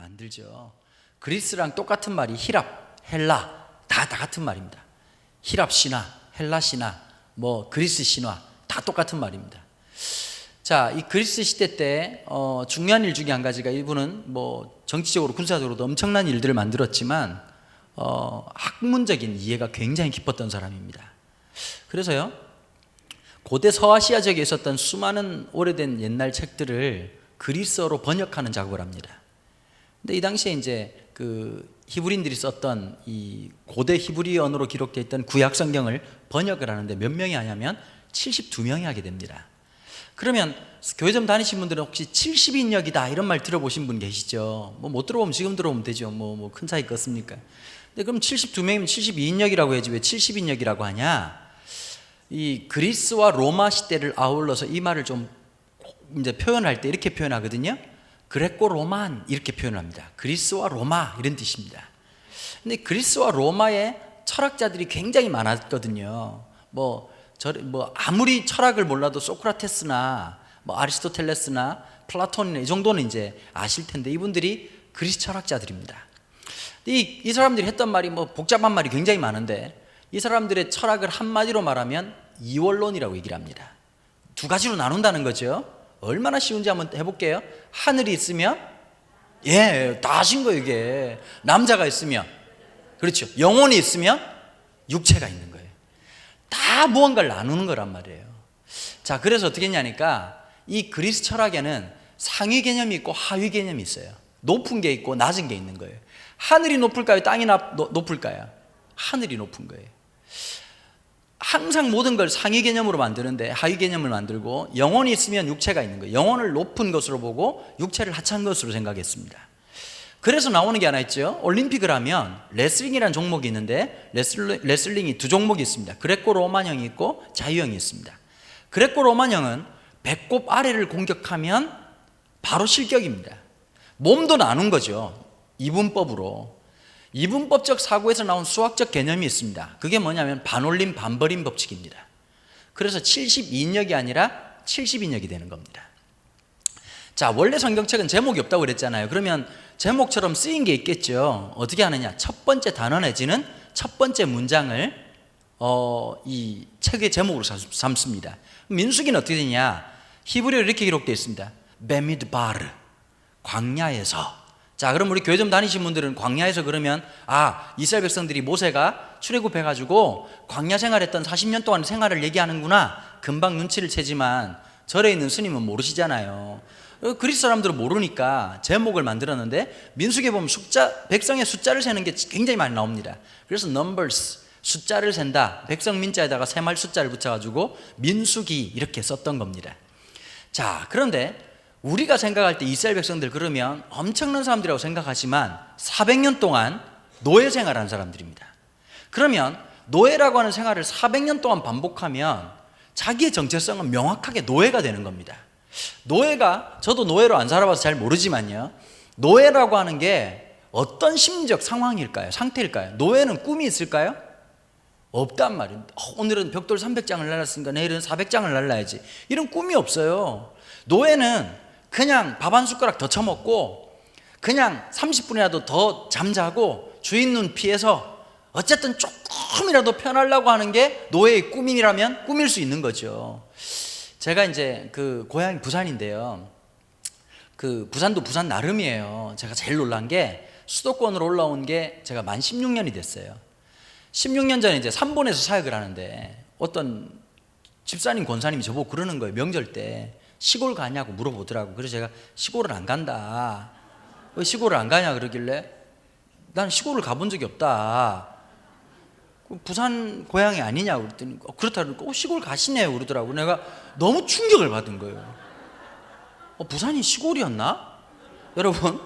만들죠. 그리스랑 똑같은 말이 히랍, 헬라 다 같은 말입니다. 히랍 신화, 헬라 신화, 뭐 그리스 신화 다 똑같은 말입니다. 자, 이 그리스 시대 때 중요한 일 중에 한 가지가 이분은 뭐 정치적으로 군사적으로도 엄청난 일들을 만들었지만 학문적인 이해가 굉장히 깊었던 사람입니다. 그래서요, 고대 서아시아 지역에 있었던 수많은 오래된 옛날 책들을 그리스어로 번역하는 작업을 합니다. 근데 이 당시에 이제 그 히브리인들이 썼던 이 고대 히브리 언어로 기록되어 있던 구약 성경을 번역을 하는데 몇 명이 하냐면 72명이 하게 됩니다. 그러면 교회 좀 다니신 분들은 혹시 70인역이다 이런 말 들어보신 분 계시죠? 뭐 못 들어보면 지금 들어보면 되죠. 뭐 큰 차이 겠습니까? 근데 그럼 72명이면 72인역이라고 해야지 왜 70인역이라고 하냐? 이 그리스와 로마 시대를 아울러서 이 말을 좀 이제 표현할 때 이렇게 표현하거든요. 그레코 로만 이렇게 표현합니다. 그리스와 로마 이런 뜻입니다. 근데 그리스와 로마의 철학자들이 굉장히 많았거든요. 뭐 아무리 철학을 몰라도 소크라테스나 뭐 아리스토텔레스나 플라톤이나 이 정도는 이제 아실 텐데 이분들이 그리스 철학자들입니다. 이 사람들이 했던 말이 뭐 복잡한 말이 굉장히 많은데 이 사람들의 철학을 한마디로 말하면 이원론이라고 얘기를 합니다. 두 가지로 나눈다는 거죠. 얼마나 쉬운지 한번 해볼게요. 하늘이 있으면 다 아신 거예요. 이게 남자가 있으면 그렇죠. 영혼이 있으면 육체가 있는 거예요. 다 무언가를 나누는 거란 말이에요. 자, 그래서 어떻게 했냐니까 이 그리스 철학에는 상위 개념이 있고 하위 개념이 있어요. 높은 게 있고 낮은 게 있는 거예요. 하늘이 높을까요? 땅이 높을까요? 하늘이 높은 거예요. 항상 모든 걸 상위 개념으로 만드는데 하위 개념을 만들고 영혼이 있으면 육체가 있는 거예요. 영혼을 높은 것으로 보고 육체를 하찮은 것으로 생각했습니다. 그래서 나오는 게 하나 있죠. 올림픽을 하면 레슬링이라는 종목이 있는데 레슬링이 두 종목이 있습니다. 그레코 로마형이 있고 자유형이 있습니다. 그레코 로마형은 배꼽 아래를 공격하면 바로 실격입니다. 몸도 나눈 거죠. 이분법으로. 이분법적 사고에서 나온 수학적 개념이 있습니다. 그게 뭐냐면 반올림 반버림 법칙입니다. 그래서 72인역이 아니라 70인역이 되는 겁니다. 자, 원래 성경책은 제목이 없다고 그랬잖아요. 그러면 제목처럼 쓰인 게 있겠죠. 어떻게 하느냐? 첫 번째 단어 내지는 첫 번째 문장을 이 책의 제목으로 삼습니다. 민수기는 어떻게 되냐? 히브리어로 이렇게 기록되어 있습니다. 베미드바르, 광야에서. 자, 그럼 우리 교회 좀 다니신 분들은 광야에서 그러면 이스라엘 백성들이 모세가 출애굽해가지고 광야 생활했던 40년 동안 생활을 얘기하는구나 금방 눈치를 채지만 절에 있는 스님은 모르시잖아요. 그리스 사람들은 모르니까 제목을 만들었는데 민수기에 보면 백성의 숫자를 세는 게 굉장히 많이 나옵니다. 그래서 numbers, 숫자를 센다. 백성 민자에다가 세말 숫자를 붙여가지고 민수기 이렇게 썼던 겁니다. 자, 그런데 우리가 생각할 때 이스라엘 백성들 그러면 엄청난 사람들이라고 생각하지만 400년 동안 노예 생활한 사람들입니다. 그러면 노예라고 하는 생활을 400년 동안 반복하면 자기의 정체성은 명확하게 노예가 되는 겁니다. 노예가, 저도 노예로 안 살아봐서 잘 모르지만요, 노예라고 하는 게 어떤 심리적 상황일까요? 상태일까요? 노예는 꿈이 있을까요? 없단 말입니다. 오늘은 벽돌 300장을 날랐으니까 내일은 400장을 날라야지, 이런 꿈이 없어요. 노예는 그냥 밥 한 숟가락 더 처먹고 그냥 30분이라도 더 잠자고 주인 눈 피해서 어쨌든 조금이라도 편하려고 하는 게 노예의 꿈이라면 꿈일 수 있는 거죠. 제가 이제 그 고향이 부산인데요, 그 부산도 부산 나름이에요. 제가 제일 놀란 게 수도권으로 올라온 게 제가 만 16년이 됐어요. 16년 전에 이제 3본에서 사역을 하는데 어떤 집사님 권사님이 저보고 그러는 거예요. 명절 때 시골 가냐고 물어보더라고. 그래서 제가 시골을 안 간다. 왜 시골을 안 가냐 그러길래 난 시골을 가본 적이 없다. 부산 고향이 아니냐고 그랬더니 그렇다 그러니까 시골 가시네요 그러더라고. 내가 너무 충격을 받은 거예요. 부산이 시골이었나? 여러분,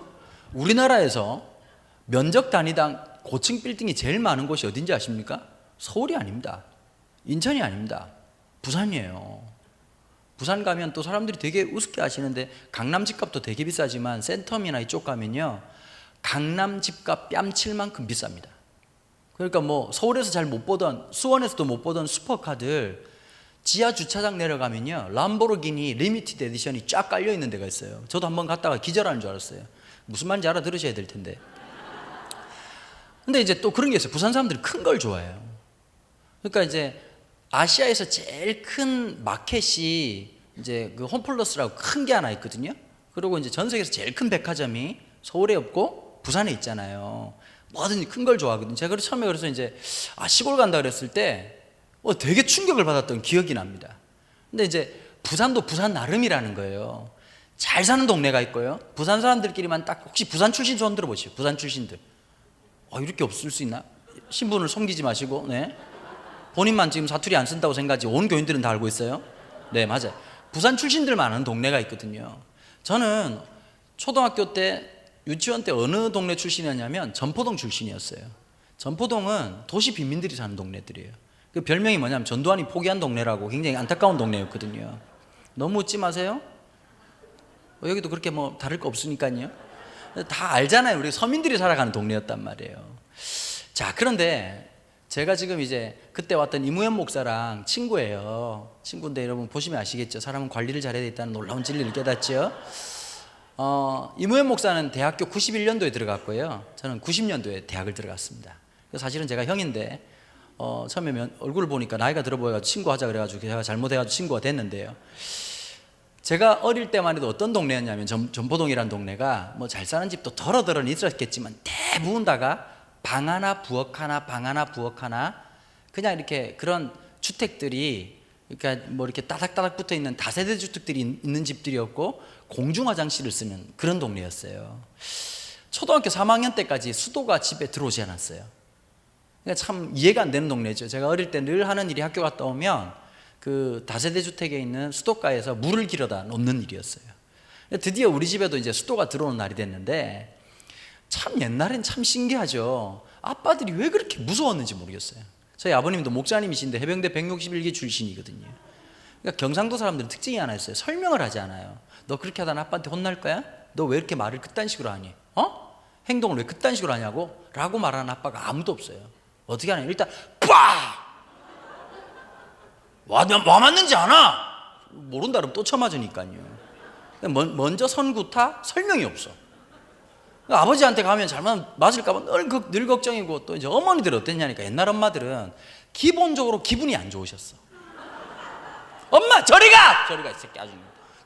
우리나라에서 면적 단위당 고층 빌딩이 제일 많은 곳이 어딘지 아십니까? 서울이 아닙니다. 인천이 아닙니다. 부산이에요. 부산 가면 또 사람들이 되게 우습게 아시는데 강남 집값도 되게 비싸지만 센텀이나 이쪽 가면요, 강남 집값 뺨칠 만큼 비쌉니다. 그러니까 뭐 서울에서 잘 못 보던, 수원에서도 못 보던 슈퍼카들 지하 주차장 내려가면요, 람보르기니 리미티드 에디션이 쫙 깔려 있는 데가 있어요. 저도 한번 갔다가 기절하는 줄 알았어요. 무슨 말인지 알아들으셔야 될 텐데. 근데 이제 또 그런 게 있어요. 부산 사람들이 큰 걸 좋아해요. 그러니까 이제 아시아에서 제일 큰 마켓이 이제 그 홈플러스라고 큰 게 하나 있거든요. 그리고 이제 전 세계에서 제일 큰 백화점이 서울에 없고 부산에 있잖아요. 뭐든지 큰 걸 좋아하거든요. 제가 처음에 그래서 이제 시골 간다 그랬을 때 되게 충격을 받았던 기억이 납니다. 근데 이제 부산도 부산 나름이라는 거예요. 잘 사는 동네가 있고요. 부산 사람들끼리만 딱, 혹시 부산 출신 손 들어보시죠. 부산 출신들. 이렇게 없을 수 있나? 신분을 숨기지 마시고, 네. 본인만 지금 사투리 안 쓴다고 생각하지 온 교인들은 다 알고 있어요. 네, 맞아요. 부산 출신들만 아는 동네가 있거든요. 저는 초등학교 때, 유치원 때 어느 동네 출신이었냐면 전포동 출신이었어요. 전포동은 도시 빈민들이 사는 동네들이에요. 그 별명이 뭐냐면 전두환이 포기한 동네라고, 굉장히 안타까운 동네였거든요. 너무 웃지 마세요. 여기도 그렇게 뭐 다를 거 없으니까요. 다 알잖아요. 우리 서민들이 살아가는 동네였단 말이에요. 자, 그런데 제가 지금 이제 그때 왔던 이무현 목사랑 친구예요. 친구인데 여러분 보시면 아시겠죠. 사람은 관리를 잘해야 되겠다는 놀라운 진리를 깨닫죠. 이무현 목사는 대학교 91년도에 들어갔고요. 저는 90년도에 대학을 들어갔습니다. 사실은 제가 형인데 처음에 얼굴을 보니까 나이가 들어 보여가지고 친구하자 그래가지고 제가 잘못해가지고 친구가 됐는데요. 제가 어릴 때만 해도 어떤 동네였냐면 전포동이라는 동네가 뭐 잘 사는 집도 덜어덜어는 있었겠지만 대부분 다가 방 하나 부엌 하나 방 하나 부엌 하나 그냥 이렇게 그런 주택들이, 그러니까 뭐 이렇게 따닥따닥 붙어 있는 다세대 주택들이 있는 집들이었고 공중 화장실을 쓰는 그런 동네였어요. 초등학교 3학년 때까지 수도가 집에 들어오지 않았어요. 그러니까 참 이해가 안 되는 동네죠. 제가 어릴 때 늘 하는 일이 학교 갔다 오면 그 다세대 주택에 있는 수도가에서 물을 길어다 놓는 일이었어요. 드디어 우리 집에도 이제 수도가 들어오는 날이 됐는데 참 옛날엔 참 신기하죠. 아빠들이 왜 그렇게 무서웠는지 모르겠어요. 저희 아버님도 목사님이신데 해병대 161기 출신이거든요. 그러니까 경상도 사람들은 특징이 하나 있어요. 설명을 하지 않아요. 너 그렇게 하다 아빠한테 혼날 거야? 너 왜 이렇게 말을 그딴 식으로 하니? 행동을 왜 그딴 식으로 하냐고? 라고 말하는 아빠가 아무도 없어요. 어떻게 하냐? 일단 빡! 와 맞는지 아나? 모른다 그러면 또 쳐맞으니까요. 먼저 선구타 설명이 없어. 아버지한테 가면 잘못 맞을까봐 늘 걱정이고, 또 이제 어머니들 어땠냐니까 옛날 엄마들은 기본적으로 기분이 안 좋으셨어. 엄마 저리 가! 저리 가 이 새끼 아주.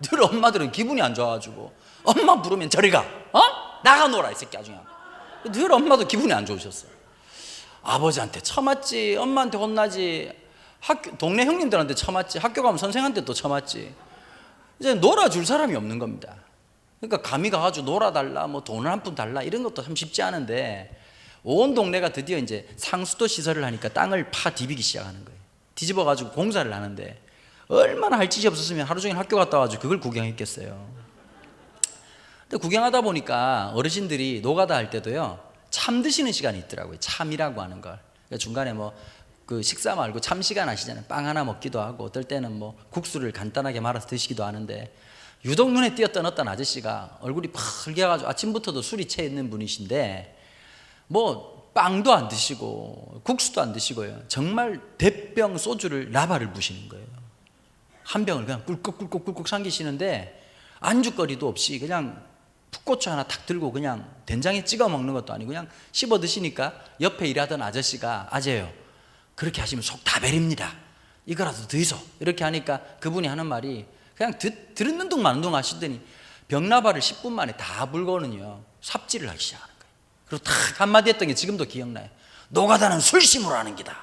늘 엄마들은 기분이 안 좋아가지고 엄마 부르면 저리 가! 나가 놀아 이 새끼 아주. 늘 엄마도 기분이 안 좋으셨어. 아버지한테 쳐맞지, 엄마한테 혼나지, 동네 형님들한테 쳐맞지, 학교 가면 선생한테 또 쳐맞지. 이제 놀아줄 사람이 없는 겁니다. 그러니까 감히 가가지고 놀아달라, 뭐 돈을 한 푼 달라 이런 것도 참 쉽지 않은데, 온 동네가 드디어 이제 상수도 시설을 하니까 땅을 파 디비기 시작하는 거예요. 뒤집어가지고 공사를 하는데 얼마나 할 짓이 없었으면 하루 종일 학교 갔다 와가지고 그걸 구경했겠어요. 근데 구경하다 보니까 어르신들이 노가다 할 때도요 참 드시는 시간이 있더라고요. 참이라고 하는 걸. 그러니까 중간에 뭐 그 식사 말고 참 시간 아시잖아요. 빵 하나 먹기도 하고 어떨 때는 뭐 국수를 간단하게 말아서 드시기도 하는데, 유독 눈에 띄었던 어떤 아저씨가 얼굴이 펄개가지고 아침부터도 술이 채 있는 분이신데 뭐 빵도 안 드시고 국수도 안 드시고요, 정말 대병 소주를 라바를 부시는 거예요. 한 병을 그냥 꿀꺽꿀꺽꿀꺽 삼기시는데 안주거리도 없이 그냥 풋고추 하나 탁 들고 그냥 된장에 찍어 먹는 것도 아니고 그냥 씹어 드시니까 옆에 일하던 아저씨가 아재요, 그렇게 하시면 속 다 베립니다. 이거라도 드이소. 이렇게 하니까 그분이 하는 말이 그냥 듣는 둥 마는 둥 하시더니 병나발을 10분 만에 다 불고는요 삽질을 하기 시작하는 거예요. 그리고 탁 한마디 했던 게 지금도 기억나요. 노가다는 술심으로 하는 기다.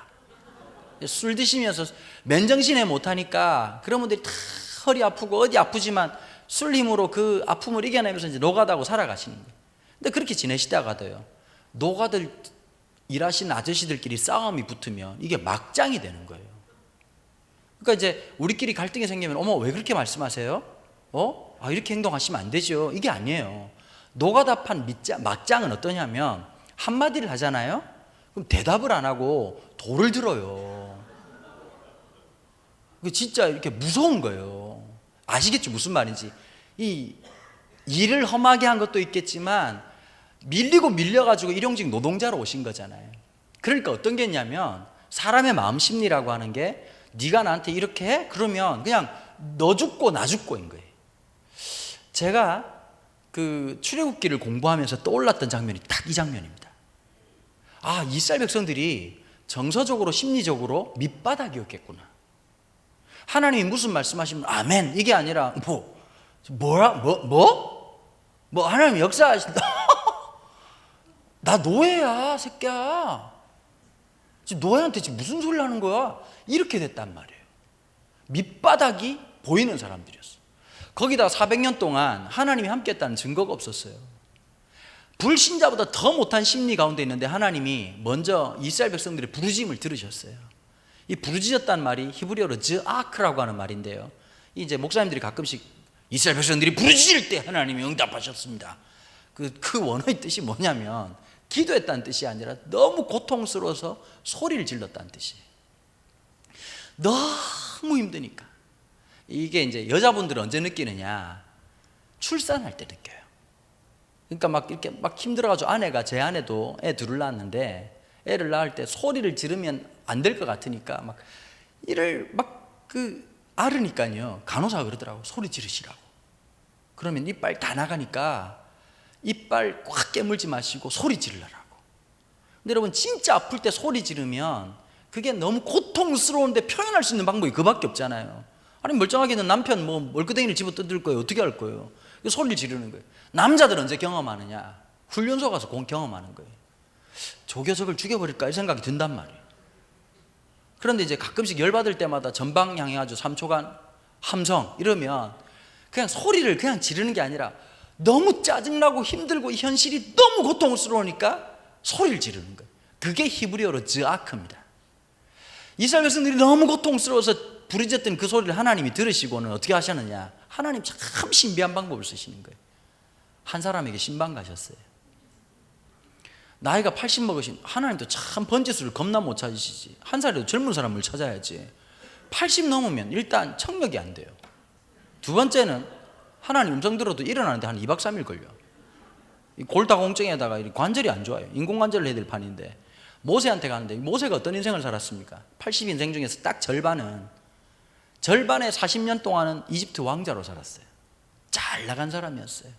술 드시면서 맨정신에 못하니까 그런 분들이 다 허리 아프고 어디 아프지만 술 힘으로 그 아픔을 이겨내면서 이제 노가다하고 살아가시는 거예요. 근데 그렇게 지내시다가도요 노가들 일하시는 아저씨들끼리 싸움이 붙으면 이게 막장이 되는 거예요. 그러니까 이제 우리끼리 갈등이 생기면 어머 왜 그렇게 말씀하세요? 이렇게 행동하시면 안 되죠. 이게 아니에요. 노가다판 막장은 어떠냐면 한마디를 하잖아요. 그럼 대답을 안 하고 돌을 들어요. 그게 진짜 이렇게 무서운 거예요. 아시겠죠 무슨 말인지. 이 일을 험하게 한 것도 있겠지만 밀리고 밀려가지고 일용직 노동자로 오신 거잖아요. 그러니까 어떤 게 있냐면 사람의 마음 심리라고 하는 게 네가 나한테 이렇게 해? 그러면 그냥 너 죽고 나 죽고인 거예요. 제가 그 출애굽기를 공부하면서 떠올랐던 장면이 딱 이 장면입니다. 아, 이스라엘 백성들이 정서적으로 심리적으로 밑바닥이었겠구나. 하나님이 무슨 말씀하시면 아멘 이게 아니라 뭐 하나님 역사하신다. 나 노예야 새끼야. 지금 노예한테 지금 무슨 소리를 하는 거야? 이렇게 됐단 말이에요. 밑바닥이 보이는 사람들이었어. 거기다 400년 동안 하나님이 함께했다는 증거가 없었어요. 불신자보다 더 못한 심리 가운데 있는데 하나님이 먼저 이스라엘 백성들의 부르짖음을 들으셨어요. 이 부르짖었다는 말이 히브리어로 즈아크라고 하는 말인데요, 이제 목사님들이 가끔씩 이스라엘 백성들이 부르짖을 때 하나님이 응답하셨습니다. 그 원어의 뜻이 뭐냐면 기도했다는 뜻이 아니라 너무 고통스러워서 소리를 질렀다는 뜻이에요. 너무 힘드니까. 이게 이제 여자분들은 언제 느끼느냐? 출산할 때 느껴요. 그러니까 막 이렇게 막 힘들어가지고 제 아내도 애 둘을 낳았는데 애를 낳을 때 소리를 지르면 안 될 것 같으니까 막 이를 막 앓으니까요, 간호사가 그러더라고. 소리 지르시라고. 그러면 이빨 다 나가니까 이빨 꽉 깨물지 마시고 소리 지르라고. 근데 여러분, 진짜 아플 때 소리 지르면 그게 너무 고통스러운데 표현할 수 있는 방법이 그밖에 없잖아요. 아니, 멀쩡하게는 남편 멀끄댕이를 집어 뜯을 거예요. 어떻게 할 거예요? 소리를 지르는 거예요. 남자들은 언제 경험하느냐? 훈련소 가서 경험하는 거예요. 조교석을 죽여버릴까 이 생각이 든단 말이에요. 그런데 이제 가끔씩 열받을 때마다 전방 향해가지고 3초간 함성 이러면 그냥 소리를 그냥 지르는 게 아니라 너무 짜증나고 힘들고 현실이 너무 고통스러우니까 소리를 지르는 거예요. 그게 히브리어로 즈아크입니다. 이스라엘 백성들이 너무 고통스러워서 부르짖었던 그 소리를 하나님이 들으시고는 어떻게 하셨느냐? 하나님 참 신비한 방법을 쓰시는 거예요. 한 사람에게 신방 가셨어요. 나이가 80 먹으신 하나님도 참 번지수를 겁나 못 찾으시지. 한 살이라도 젊은 사람을 찾아야지. 80 넘으면 일단 청력이 안 돼요. 두 번째는 하나님 음성 들어도 일어나는데 한 2박 3일 걸려. 골다공증에다가 관절이 안 좋아요. 인공관절을 해야 될 판인데 모세한테 가는데, 모세가 어떤 인생을 살았습니까? 80인생 중에서 딱 절반의 40년 동안은 이집트 왕자로 살았어요. 잘 나간 사람이었어요.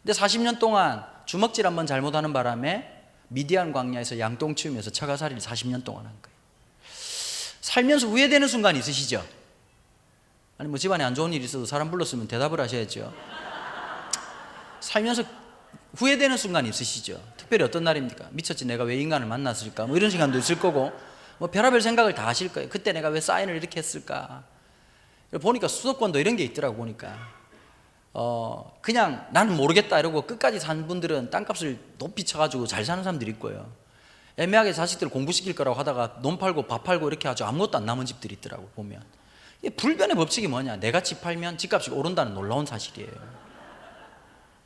근데 40년 동안 주먹질 한번 잘못하는 바람에 미디안 광야에서 양똥 치우면서 처가살이를 40년 동안 한 거예요. 살면서 후회되는 순간이 있으시죠? 아니 뭐 집안에 안 좋은 일이 있어도 사람 불렀으면 대답을 하셔야죠. 살면서 후회되는 순간이 있으시죠? 특별히 어떤 날입니까? 미쳤지, 내가 왜 인간을 만났을까? 뭐 이런 시간도 있을 거고, 뭐 별의별 생각을 다 하실 거예요. 그때 내가 왜 사인을 이렇게 했을까? 보니까 수도권도 이런 게 있더라고. 보니까 그냥 나는 모르겠다 이러고 끝까지 산 분들은 땅값을 높이 쳐가지고 잘 사는 사람들이 있고요, 애매하게 자식들 공부시킬 거라고 하다가 논 팔고 밥 팔고 이렇게 아주 아무것도 안 남은 집들이 있더라고. 보면 이게 불변의 법칙이 뭐냐? 내가 집 팔면 집값이 오른다는 놀라운 사실이에요.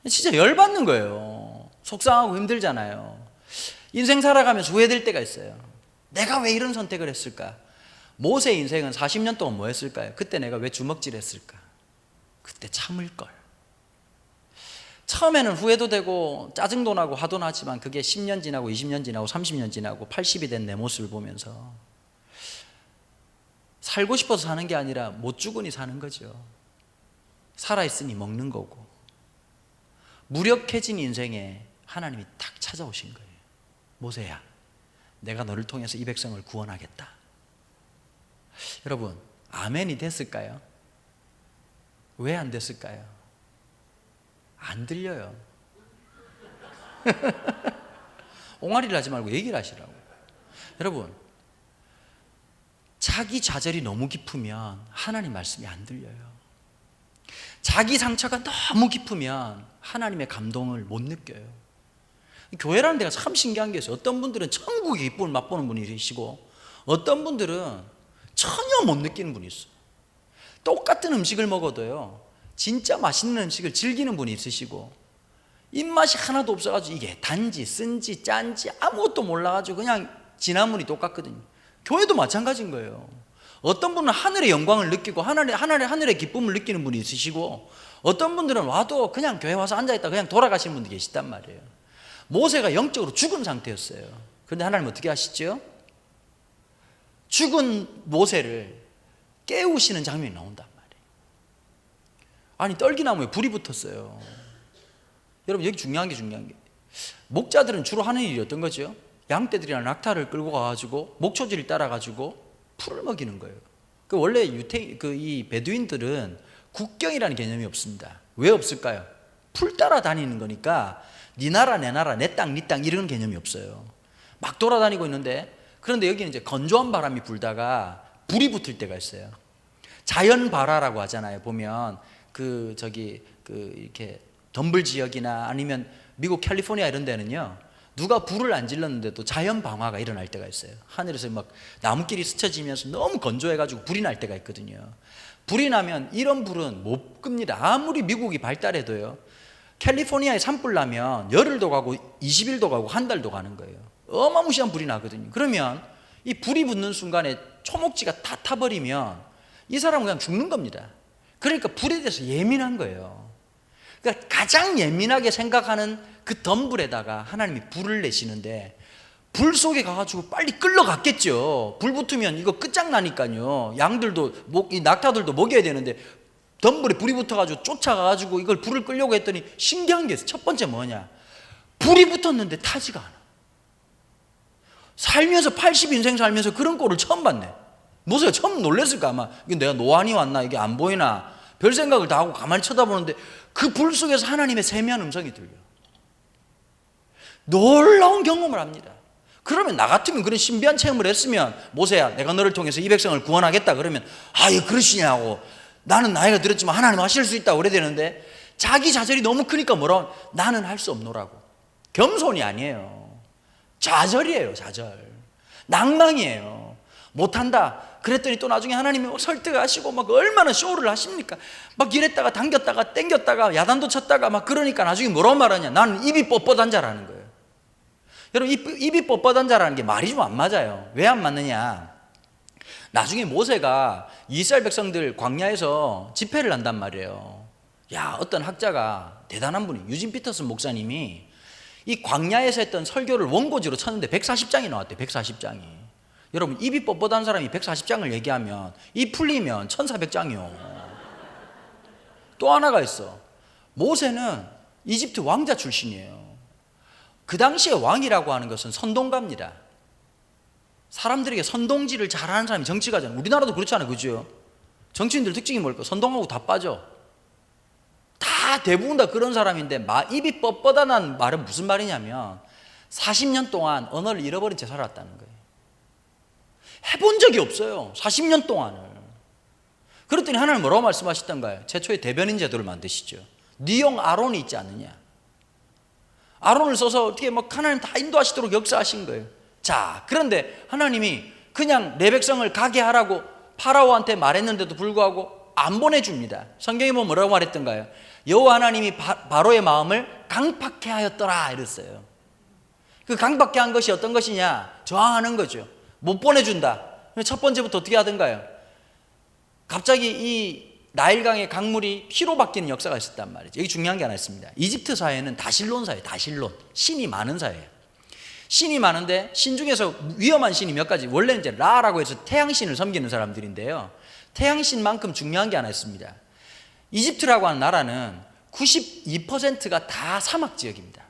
진짜 열받는 거예요. 속상하고 힘들잖아요. 인생 살아가면서 후회될 때가 있어요. 내가 왜 이런 선택을 했을까? 모세 인생은 40년 동안 뭐 했을까요? 그때 내가 왜 주먹질 했을까? 그때 참을걸. 처음에는 후회도 되고 짜증도 나고 화도 나지만 그게 10년 지나고 20년 지나고 30년 지나고 80이 된 내 모습을 보면서 살고 싶어서 사는 게 아니라 못 죽으니 사는 거죠. 살아있으니 먹는 거고. 무력해진 인생에 하나님이 딱 찾아오신 거예요. 모세야, 내가 너를 통해서 이 백성을 구원하겠다. 여러분, 아멘이 됐을까요? 왜 안 됐을까요? 안 들려요. 옹알이를 하지 말고 얘기를 하시라고. 여러분, 자기 좌절이 너무 깊으면 하나님 말씀이 안 들려요. 자기 상처가 너무 깊으면 하나님의 감동을 못 느껴요. 교회라는 데가 참 신기한 게 있어요. 어떤 분들은 천국의 기쁨을 맛보는 분이 계시고 어떤 분들은 전혀 못 느끼는 분이 있어요. 똑같은 음식을 먹어도요, 진짜 맛있는 음식을 즐기는 분이 있으시고 입맛이 하나도 없어가지고 이게 단지 쓴지 짠지 아무것도 몰라가지고 그냥 지나물이 똑같거든요. 교회도 마찬가지인 거예요. 어떤 분은 하늘의 영광을 느끼고 하늘의 기쁨을 느끼는 분이 있으시고 어떤 분들은 와도 그냥 교회 와서 앉아있다 그냥 돌아가시는 분들이 계시단 말이에요. 모세가 영적으로 죽은 상태였어요. 그런데 하나님 어떻게 하시죠? 죽은 모세를 깨우시는 장면이 나온단 말이에요. 아니, 떨기나무에 불이 붙었어요. 여러분 여기 중요한 게 목자들은 주로 하는 일이 어떤 거죠? 양떼들이나 낙타를 끌고 가가지고 목초지를 따라가지고 풀을 먹이는 거예요. 그 원래 이 베두인들은 국경이라는 개념이 없습니다. 왜 없을까요? 풀 따라 다니는 거니까 네 나라 내 나라 내 땅 네 땅 이런 개념이 없어요. 막 돌아다니고 있는데, 그런데 여기는 이제 건조한 바람이 불다가 불이 붙을 때가 있어요. 자연 발화라고 하잖아요. 보면 이렇게 덤블 지역이나 아니면 미국 캘리포니아 이런 데는요, 누가 불을 안 질렀는데도 자연 방화가 일어날 때가 있어요. 하늘에서 막 나무끼리 스쳐지면서 너무 건조해가지고 불이 날 때가 있거든요. 불이 나면 이런 불은 못 끕니다. 아무리 미국이 발달해도요. 캘리포니아에 산불 나면 열흘도 가고 20일도 가고 한 달도 가는 거예요. 어마무시한 불이 나거든요. 그러면 이 불이 붙는 순간에 초목지가 다 타버리면 이 사람은 그냥 죽는 겁니다. 그러니까 불에 대해서 예민한 거예요. 그러니까 가장 예민하게 생각하는 그 덤불에다가 하나님이 불을 내시는데, 불 속에 가가지고 빨리 끌러갔겠죠. 불 붙으면 이거 끝장나니까요. 양들도 이 낙타들도 먹여야 되는데 덤불에 불이 붙어가지고 쫓아가가지고 이걸 불을 끌려고 했더니 신기한 게 있어요. 첫 번째 뭐냐, 불이 붙었는데 타지가 않아. 살면서 80인생 살면서 그런 꼴을 처음 봤네. 모세가 처음 놀랬을까 아마. 이게 내가 노안이 왔나, 이게 안 보이나, 별 생각을 다 하고 가만히 쳐다보는데 그 불 속에서 하나님의 세미한 음성이 들려. 놀라운 경험을 합니다. 그러면 나 같으면 그런 신비한 체험을 했으면, 모세야 내가 너를 통해서 이 백성을 구원하겠다 그러면 예 그러시냐고, 나는 나이가 들었지만 하나님 하실 수 있다고 그래야 되는데, 자기 자절이 너무 크니까 뭐라고, 나는 할 수 없노라고. 겸손이 아니에요. 좌절이에요. 좌절. 낭망이에요. 못한다 그랬더니 또 나중에 하나님이 막 설득하시고 막 얼마나 쇼를 하십니까. 막 이랬다가 당겼다가 땡겼다가 야단도 쳤다가 막, 그러니까 나중에 뭐라고 말하냐, 나는 입이 뻣뻣한 자라는 거예요. 여러분 입이 뻣뻣한 자라는 게 말이 좀 안 맞아요. 왜 안 맞느냐, 나중에 모세가 이스라엘 백성들 광야에서 집회를 한단 말이에요. 어떤 학자가, 대단한 분이 유진 피터슨 목사님이 이 광야에서 했던 설교를 원고지로 쳤는데 140장이 나왔대요. 140장이. 여러분 입이 뻣뻣한 사람이 140장을 얘기하면 입 풀리면 1400장이요. 또 하나가 있어. 모세는 이집트 왕자 출신이에요. 그 당시에 왕이라고 하는 것은 선동가입니다. 사람들에게 선동질을 잘하는 사람이 정치가잖아요. 우리나라도 그렇잖아요. 그죠? 정치인들 특징이 뭘까? 선동하고 다 빠져. 다 대부분 다 그런 사람인데, 입이 뻣뻣하다는 말은 무슨 말이냐면 40년 동안 언어를 잃어버린 채 살았다는 거예요. 해본 적이 없어요. 40년 동안을. 그랬더니 하나님 뭐라고 말씀하셨던가요? 최초의 대변인 제도를 만드시죠. 네 형 아론이 있지 않느냐. 아론을 써서 어떻게 막 하나님 다 인도하시도록 역사하신 거예요. 자, 그런데 하나님이 그냥 내 백성을 가게 하라고 파라오한테 말했는데도 불구하고 안 보내줍니다. 성경에 보면 뭐라고 말했던가요? 여호와 하나님이 바로의 마음을 강팍해 하였더라 이랬어요. 그 강팍해 한 것이 어떤 것이냐, 저항하는 거죠. 못 보내준다. 첫 번째부터 어떻게 하던가요? 갑자기 이 나일강의 강물이 피로 바뀌는 역사가 있었단 말이죠. 여기 중요한 게 하나 있습니다. 이집트 사회는 다실론 사회예요. 다실론. 신이 많은 사회예요. 신이 많은데 신 중에서 위험한 신이 몇 가지. 원래는 이제 라라고 해서 태양신을 섬기는 사람들인데요, 태양신만큼 중요한 게 하나 있습니다. 이집트라고 하는 나라는 92%가 다 사막 지역입니다.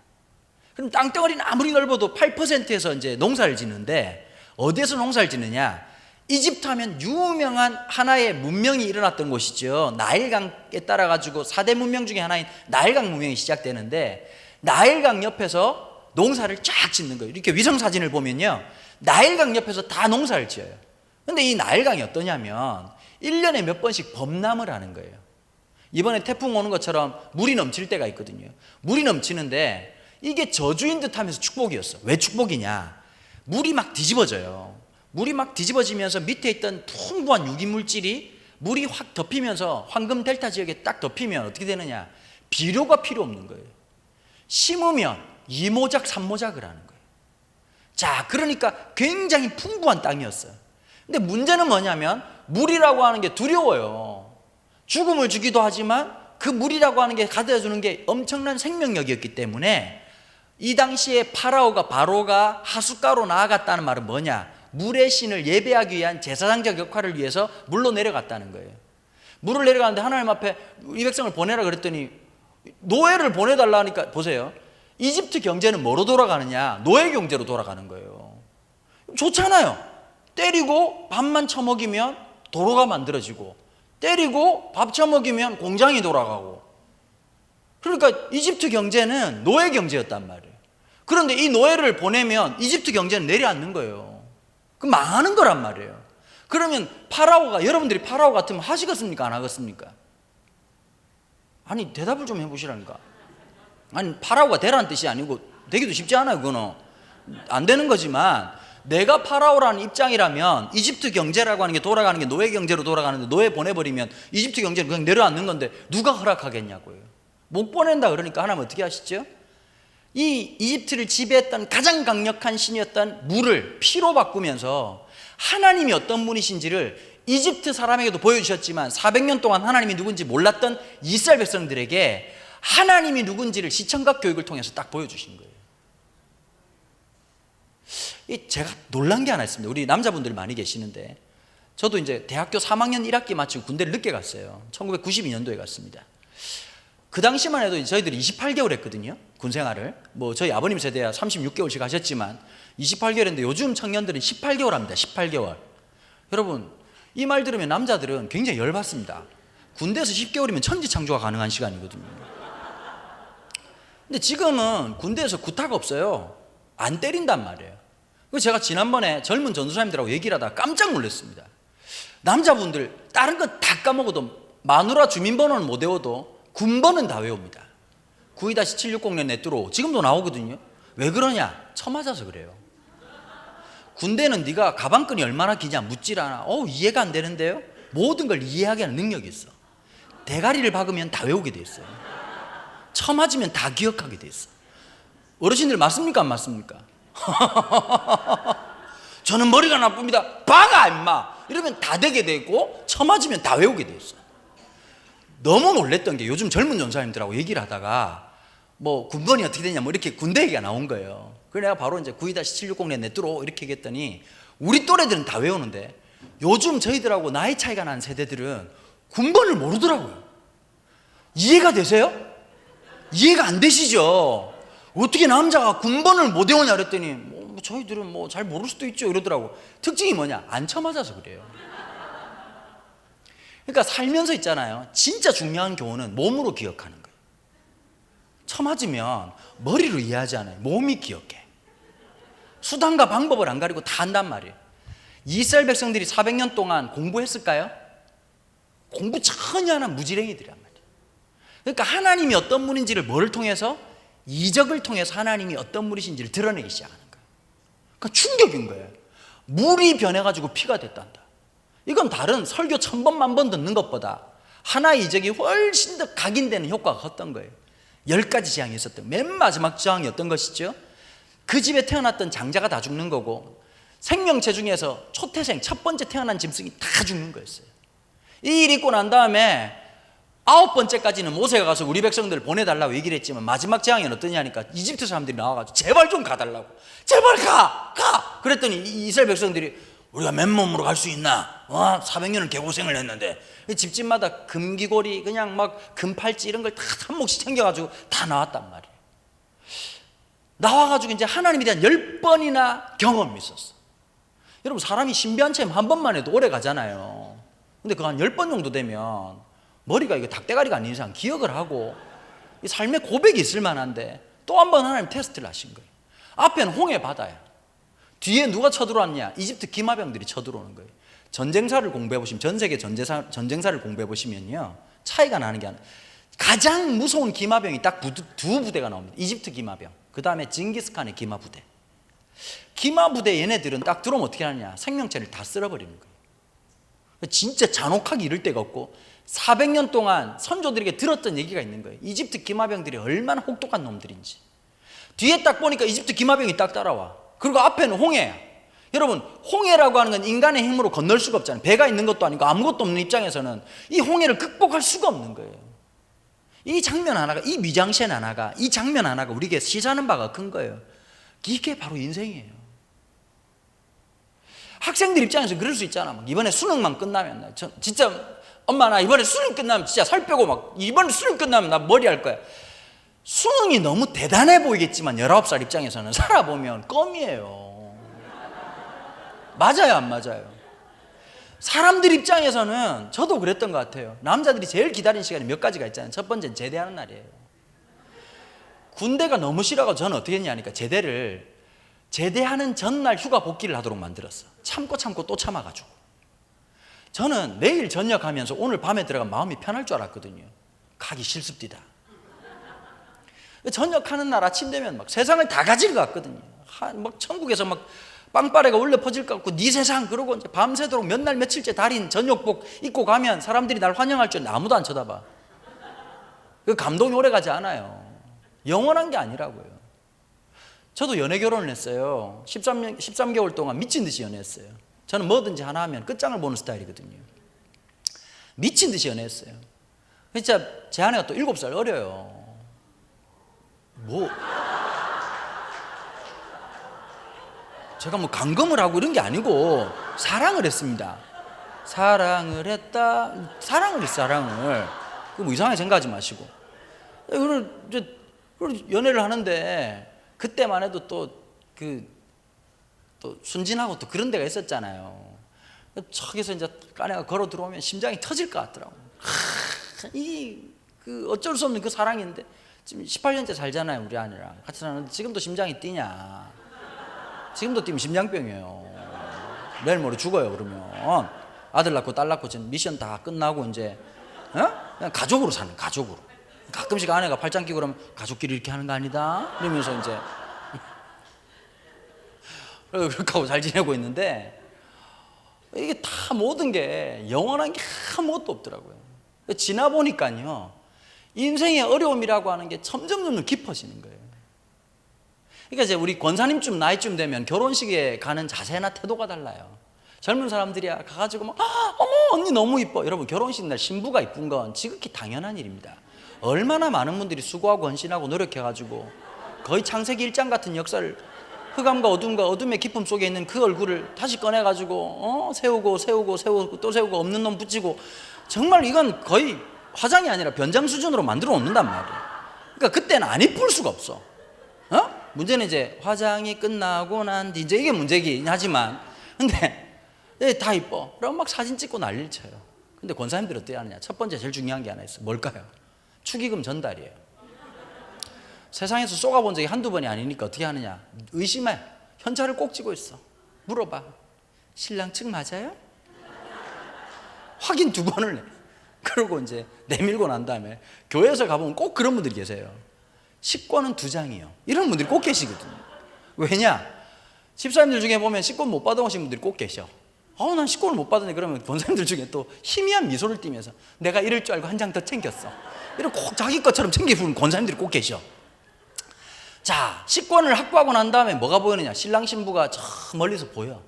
그럼 땅덩어리는 아무리 넓어도 8%에서 이제 농사를 짓는데, 어디에서 농사를 짓느냐? 이집트 하면 유명한 하나의 문명이 일어났던 곳이죠. 나일강에 따라 가지고 4대 문명 중에 하나인 나일강 문명이 시작되는데, 나일강 옆에서 농사를 쫙 짓는 거예요. 이렇게 위성 사진을 보면요, 나일강 옆에서 다 농사를 지어요. 근데 이 나일강이 어떠냐면 1년에 몇 번씩 범람을 하는 거예요. 이번에 태풍 오는 것처럼 물이 넘칠 때가 있거든요. 물이 넘치는데 이게 저주인 듯 하면서 축복이었어. 왜 축복이냐? 물이 막 뒤집어져요. 물이 막 뒤집어지면서 밑에 있던 풍부한 유기물질이 물이 확 덮이면서 황금 델타 지역에 딱 덮이면 어떻게 되느냐? 비료가 필요 없는 거예요. 심으면 2모작 3모작을 하는 거예요. 자, 그러니까 굉장히 풍부한 땅이었어요. 근데 문제는 뭐냐면 물이라고 하는 게 두려워요. 죽음을 주기도 하지만 그 물이라고 하는 게 가져다 주는 게 엄청난 생명력이었기 때문에, 이 당시에 바로가 하숫가로 나아갔다는 말은 뭐냐? 물의 신을 예배하기 위한 제사장적 역할을 위해서 물로 내려갔다는 거예요. 물을 내려가는데 하나님 앞에 이 백성을 보내라 그랬더니 노예를 보내달라니까 보세요. 이집트 경제는 뭐로 돌아가느냐? 노예 경제로 돌아가는 거예요. 좋잖아요. 때리고 밥만 처먹이면 도로가 만들어지고, 때리고 밥 처먹이면 공장이 돌아가고. 그러니까 이집트 경제는 노예 경제였단 말이에요. 그런데 이 노예를 보내면 이집트 경제는 내려앉는 거예요. 그 망하는 거란 말이에요. 그러면 파라오가, 여러분들이 파라오 같으면 하시겠습니까? 안 하겠습니까? 아니 대답을 좀 해보시라니까. 아니 파라오가 되라는 뜻이 아니고 되기도 쉽지 않아요. 그거는 안 되는 거지만, 내가 파라오라는 입장이라면 이집트 경제라고 하는 게 돌아가는 게 노예 경제로 돌아가는데, 노예 보내버리면 이집트 경제는 그냥 내려앉는 건데 누가 허락하겠냐고요. 못 보낸다 그러니까 하나님 어떻게 하시죠? 이 이집트를 지배했던 가장 강력한 신이었던 물을 피로 바꾸면서 하나님이 어떤 분이신지를 이집트 사람에게도 보여주셨지만, 400년 동안 하나님이 누군지 몰랐던 이스라엘 백성들에게 하나님이 누군지를 시청각 교육을 통해서 딱 보여주신 거예요. 제가 놀란 게 하나 있습니다. 우리 남자분들 많이 계시는데, 저도 이제 대학교 3학년 1학기 마치고 군대를 늦게 갔어요. 1992년도에 갔습니다. 그 당시만 해도 저희들이 28개월 했거든요, 군 생활을. 뭐 저희 아버님 세대야 36개월씩 하셨지만 28개월 했는데, 요즘 청년들은 18개월 합니다. 18개월. 여러분, 이 말 들으면 남자들은 굉장히 열받습니다. 군대에서 10개월이면 천지창조가 가능한 시간이거든요. 근데 지금은 군대에서 구타가 없어요. 안 때린단 말이에요. 그래서 제가 지난번에 젊은 전도사님들하고 얘기를 하다가 깜짝 놀랐습니다. 남자분들 다른 거 다 까먹어도, 마누라 주민번호는 못 외워도 군번은 다 외웁니다. 92-760 내뚜로 지금도 나오거든요. 왜 그러냐? 처맞아서 그래요. 군대는 네가 가방끈이 얼마나 기냐 묻질 않아. 이해가 안 되는데요? 모든 걸 이해하게 하는 능력이 있어. 대가리를 박으면 다 외우게 돼 있어요. 처맞으면 다 기억하게 돼 있어. 어르신들 맞습니까? 안 맞습니까? 저는 머리가 나쁩니다. 박아 임마! 이러면 다 되게 되고, 처맞으면 다 외우게 돼 있어. 너무 놀랬던 게, 요즘 젊은 전사님들하고 얘기를 하다가 뭐 군번이 어떻게 되냐 뭐 이렇게 군대 얘기가 나온 거예요. 그래서 내가 바로 이제 92-760 내뚜로 이렇게 얘기했더니, 우리 또래들은 다 외우는데 요즘 저희들하고 나이 차이가 난 세대들은 군번을 모르더라고요. 이해가 되세요? 이해가 안 되시죠? 어떻게 남자가 군번을 못 외우냐 그랬더니, 저희들은 뭐 잘 모를 수도 있죠 이러더라고. 특징이 뭐냐? 안 처맞아서 그래요. 그러니까 살면서 있잖아요, 진짜 중요한 교훈은 몸으로 기억하는 거예요. 처맞으면 머리로 이해하지 않아요. 몸이 기억해. 수단과 방법을 안 가리고 다 한단 말이에요. 이스라엘 백성들이 400년 동안 공부했을까요? 공부 전혀 안 한 무지랭이들이란 말이에요. 그러니까 하나님이 어떤 분인지를 뭐를 통해서? 이적을 통해서 하나님이 어떤 분이신지를 드러내기 시작하는 거예요. 그러니까 충격인 거예요. 물이 변해가지고 피가 됐단다. 이건 다른 설교 1000번 만번 듣는 것보다 하나의 이적이 훨씬 더 각인되는 효과가 컸던 거예요. 10가지 재앙이 있었던, 맨 마지막 재앙이 어떤 것이죠? 그 집에 태어났던 장자가 다 죽는 거고, 생명체 중에서 초태생 첫 번째 태어난 짐승이 다 죽는 거였어요. 이 일이 있고 난 다음에 9번째까지는 모세가 가서 우리 백성들을 보내달라고 얘기를 했지만, 마지막 재앙이 어떠냐니까 이집트 사람들이 나와가지고 제발 좀 가달라고, 제발 가! 그랬더니 이스라엘 백성들이, 우리가 맨몸으로 갈 수 있나? 400년을 개고생을 했는데. 집집마다 금기고리, 그냥 막 금팔찌 이런 걸 다 한 몫씩 챙겨가지고 다 나왔단 말이에요. 나와가지고 이제 하나님에 대한 10번이나 경험이 있었어. 여러분, 사람이 신비한 체험 한 번만 해도 오래 가잖아요. 근데 그거 한 10번 정도 되면 머리가 이거 닭대가리가 아닌 이상 기억을 하고, 이 삶의 고백이 있을 만한데, 또 한 번 하나님 테스트를 하신 거예요. 앞에는 홍해 바다야. 뒤에 누가 쳐들어왔냐? 이집트 기마병들이 쳐들어오는 거예요. 전쟁사를 공부해 보시면, 전 세계 전쟁사를 공부해 보시면요, 차이가 나는 게 가장 무서운 기마병이 딱 두 부대가 나옵니다. 이집트 기마병, 그 다음에 징기스칸의 기마부대. 기마부대 얘네들은 딱 들어오면 어떻게 하느냐? 생명체를 다 쓸어버리는 거예요. 진짜 잔혹하게 이를 데가 없고, 400년 동안 선조들에게 들었던 얘기가 있는 거예요. 이집트 기마병들이 얼마나 혹독한 놈들인지. 뒤에 딱 보니까 이집트 기마병이 딱 따라와. 그리고 앞에는 홍해야. 여러분, 홍해라고 하는 건 인간의 힘으로 건널 수가 없잖아요. 배가 있는 것도 아니고 아무것도 없는 입장에서는 이 홍해를 극복할 수가 없는 거예요. 이 장면 하나가, 이 미장센 하나가, 이 장면 하나가 우리에게 시사하는 바가 큰 거예요. 이게 바로 인생이에요. 학생들 입장에서 그럴 수 있잖아. 막 이번에 수능만 끝나면 진짜 엄마 나 이번에 수능 끝나면 진짜 살 빼고 막 이번에 수능 끝나면 나 머리 할 거야. 수능이 너무 대단해 보이겠지만 19살 입장에서는 살아보면 껌이에요. 맞아요 안 맞아요? 사람들 입장에서는 저도 그랬던 것 같아요. 남자들이 제일 기다리는 시간이 몇 가지가 있잖아요. 첫 번째는 제대하는 날이에요. 군대가 너무 싫어가지고 저는 어떻게 했냐니까 제대하는 전날 휴가 복귀를 하도록 만들었어. 참고 또 참아가지고. 저는 내일 전역하면서 오늘 밤에 들어가면 마음이 편할 줄 알았거든요. 가기 싫습니다. 전역하는 날 아침 되면 막 세상을 다 가질 것 같거든요. 막 천국에서 막 빵빠레가 울려 퍼질 것 같고 네 세상 그러고 이제 밤새도록 몇 날 며칠째 달인 전역복 입고 가면 사람들이 날 환영할 줄 아무도 안 쳐다봐. 그 감동이 오래 가지 않아요. 영원한 게 아니라고요. 저도 연애 결혼을 했어요. 13개월 동안 미친 듯이 연애했어요. 저는 뭐든지 하나 하면 끝장을 보는 스타일이거든요. 미친 듯이 연애했어요. 진짜 제 아내가 또 7살 어려요. 제가 뭐 감금을 하고 이런 게 아니고 사랑을 했습니다. 사랑을 했다. 사랑을 했어, 사랑을. 뭐 이상하게 생각하지 마시고. 그리고 연애를 하는데 그때만 해도 또 순진하고 또 그런 데가 있었잖아요. 저기서 이제 아내가 걸어 들어오면 심장이 터질 것 같더라고요. 어쩔 수 없는 그 사랑인데 지금 18년째 살잖아요, 우리 아내랑 같이 사는데 지금도 심장이 뛰냐? 지금도 뛰면 심장병이에요. 내일 모레 죽어요. 그러면 아들 낳고 딸 낳고 지금 미션 다 끝나고 이제 그냥 가족으로 사는 가족으로. 가끔씩 아내가 팔짱 끼고 그러면 가족끼리 이렇게 하는 거 아니다? 이러면서 이제 그렇게 하고 잘 지내고 있는데 이게 다 모든 게 영원한 게 아무것도 없더라고요. 지나 보니까요, 인생의 어려움이라고 하는 게 점점 깊어지는 거예요. 그러니까 이제 우리 권사님쯤 나이쯤 되면 결혼식에 가는 자세나 태도가 달라요. 젊은 사람들이야 가가지고 막 어머 언니 너무 이뻐. 여러분 결혼식 날 신부가 이쁜 건 지극히 당연한 일입니다. 얼마나 많은 분들이 수고하고 헌신하고 노력해가지고 거의 창세기 1장 같은 역사를 흑암과 어둠과 어둠의 깊음 속에 있는 그 얼굴을 다시 꺼내가지고 세우고 또 세우고 없는 놈 붙이고, 정말 이건 거의 화장이 아니라 변장 수준으로 만들어 놓는단 말이에요. 그러니까 그때는 안 이쁠 수가 없어. 문제는 이제 화장이 끝나고 난 뒤 이제 이게 문제긴 하지만, 근데 다 이뻐. 그럼 막 사진 찍고 난리를 쳐요. 근데 권사님들 어떻게 하느냐? 첫 번째 제일 중요한 게 하나 있어. 뭘까요? 축의금 전달이에요. 세상에서 쏘가본 적이 한두 번이 아니니까 어떻게 하느냐? 의심해. 현찰을 꼭 쥐고 있어. 물어봐. 신랑 측 맞아요? 확인 2번을 해. 그러고 이제 내밀고 난 다음에 교회에서 가보면 꼭 그런 분들이 계세요. 식권은 2장이요. 이런 분들이 꼭 계시거든요. 왜냐? 집사님들 중에 보면 식권 못 받아오신 분들이 꼭 계셔. 난 식권을 못 받았네. 그러면 권사님들 중에 또 희미한 미소를 띠면서 내가 이럴 줄 알고 한 장 더 챙겼어. 이렇게 꼭 자기 것처럼 챙기는 권사님들이 꼭 계셔. 자, 식권을 확보하고 난 다음에 뭐가 보이느냐? 신랑 신부가 저 멀리서 보여.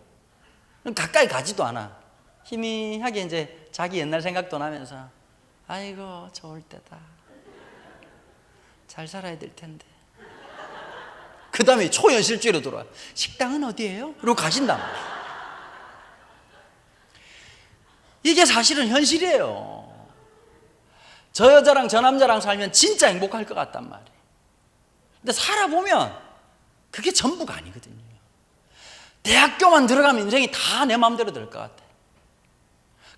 가까이 가지도 않아. 희미하게 이제 자기 옛날 생각도 나면서 아이고 좋을 때다. 잘 살아야 될 텐데. 그 다음에 초현실주의로 돌아와. 식당은 어디예요? 그러고 가신단 말이야. 이게 사실은 현실이에요. 저 여자랑 저 남자랑 살면 진짜 행복할 것 같단 말이에요. 근데 살아보면 그게 전부가 아니거든요. 대학교만 들어가면 인생이 다 내 마음대로 될 것 같아.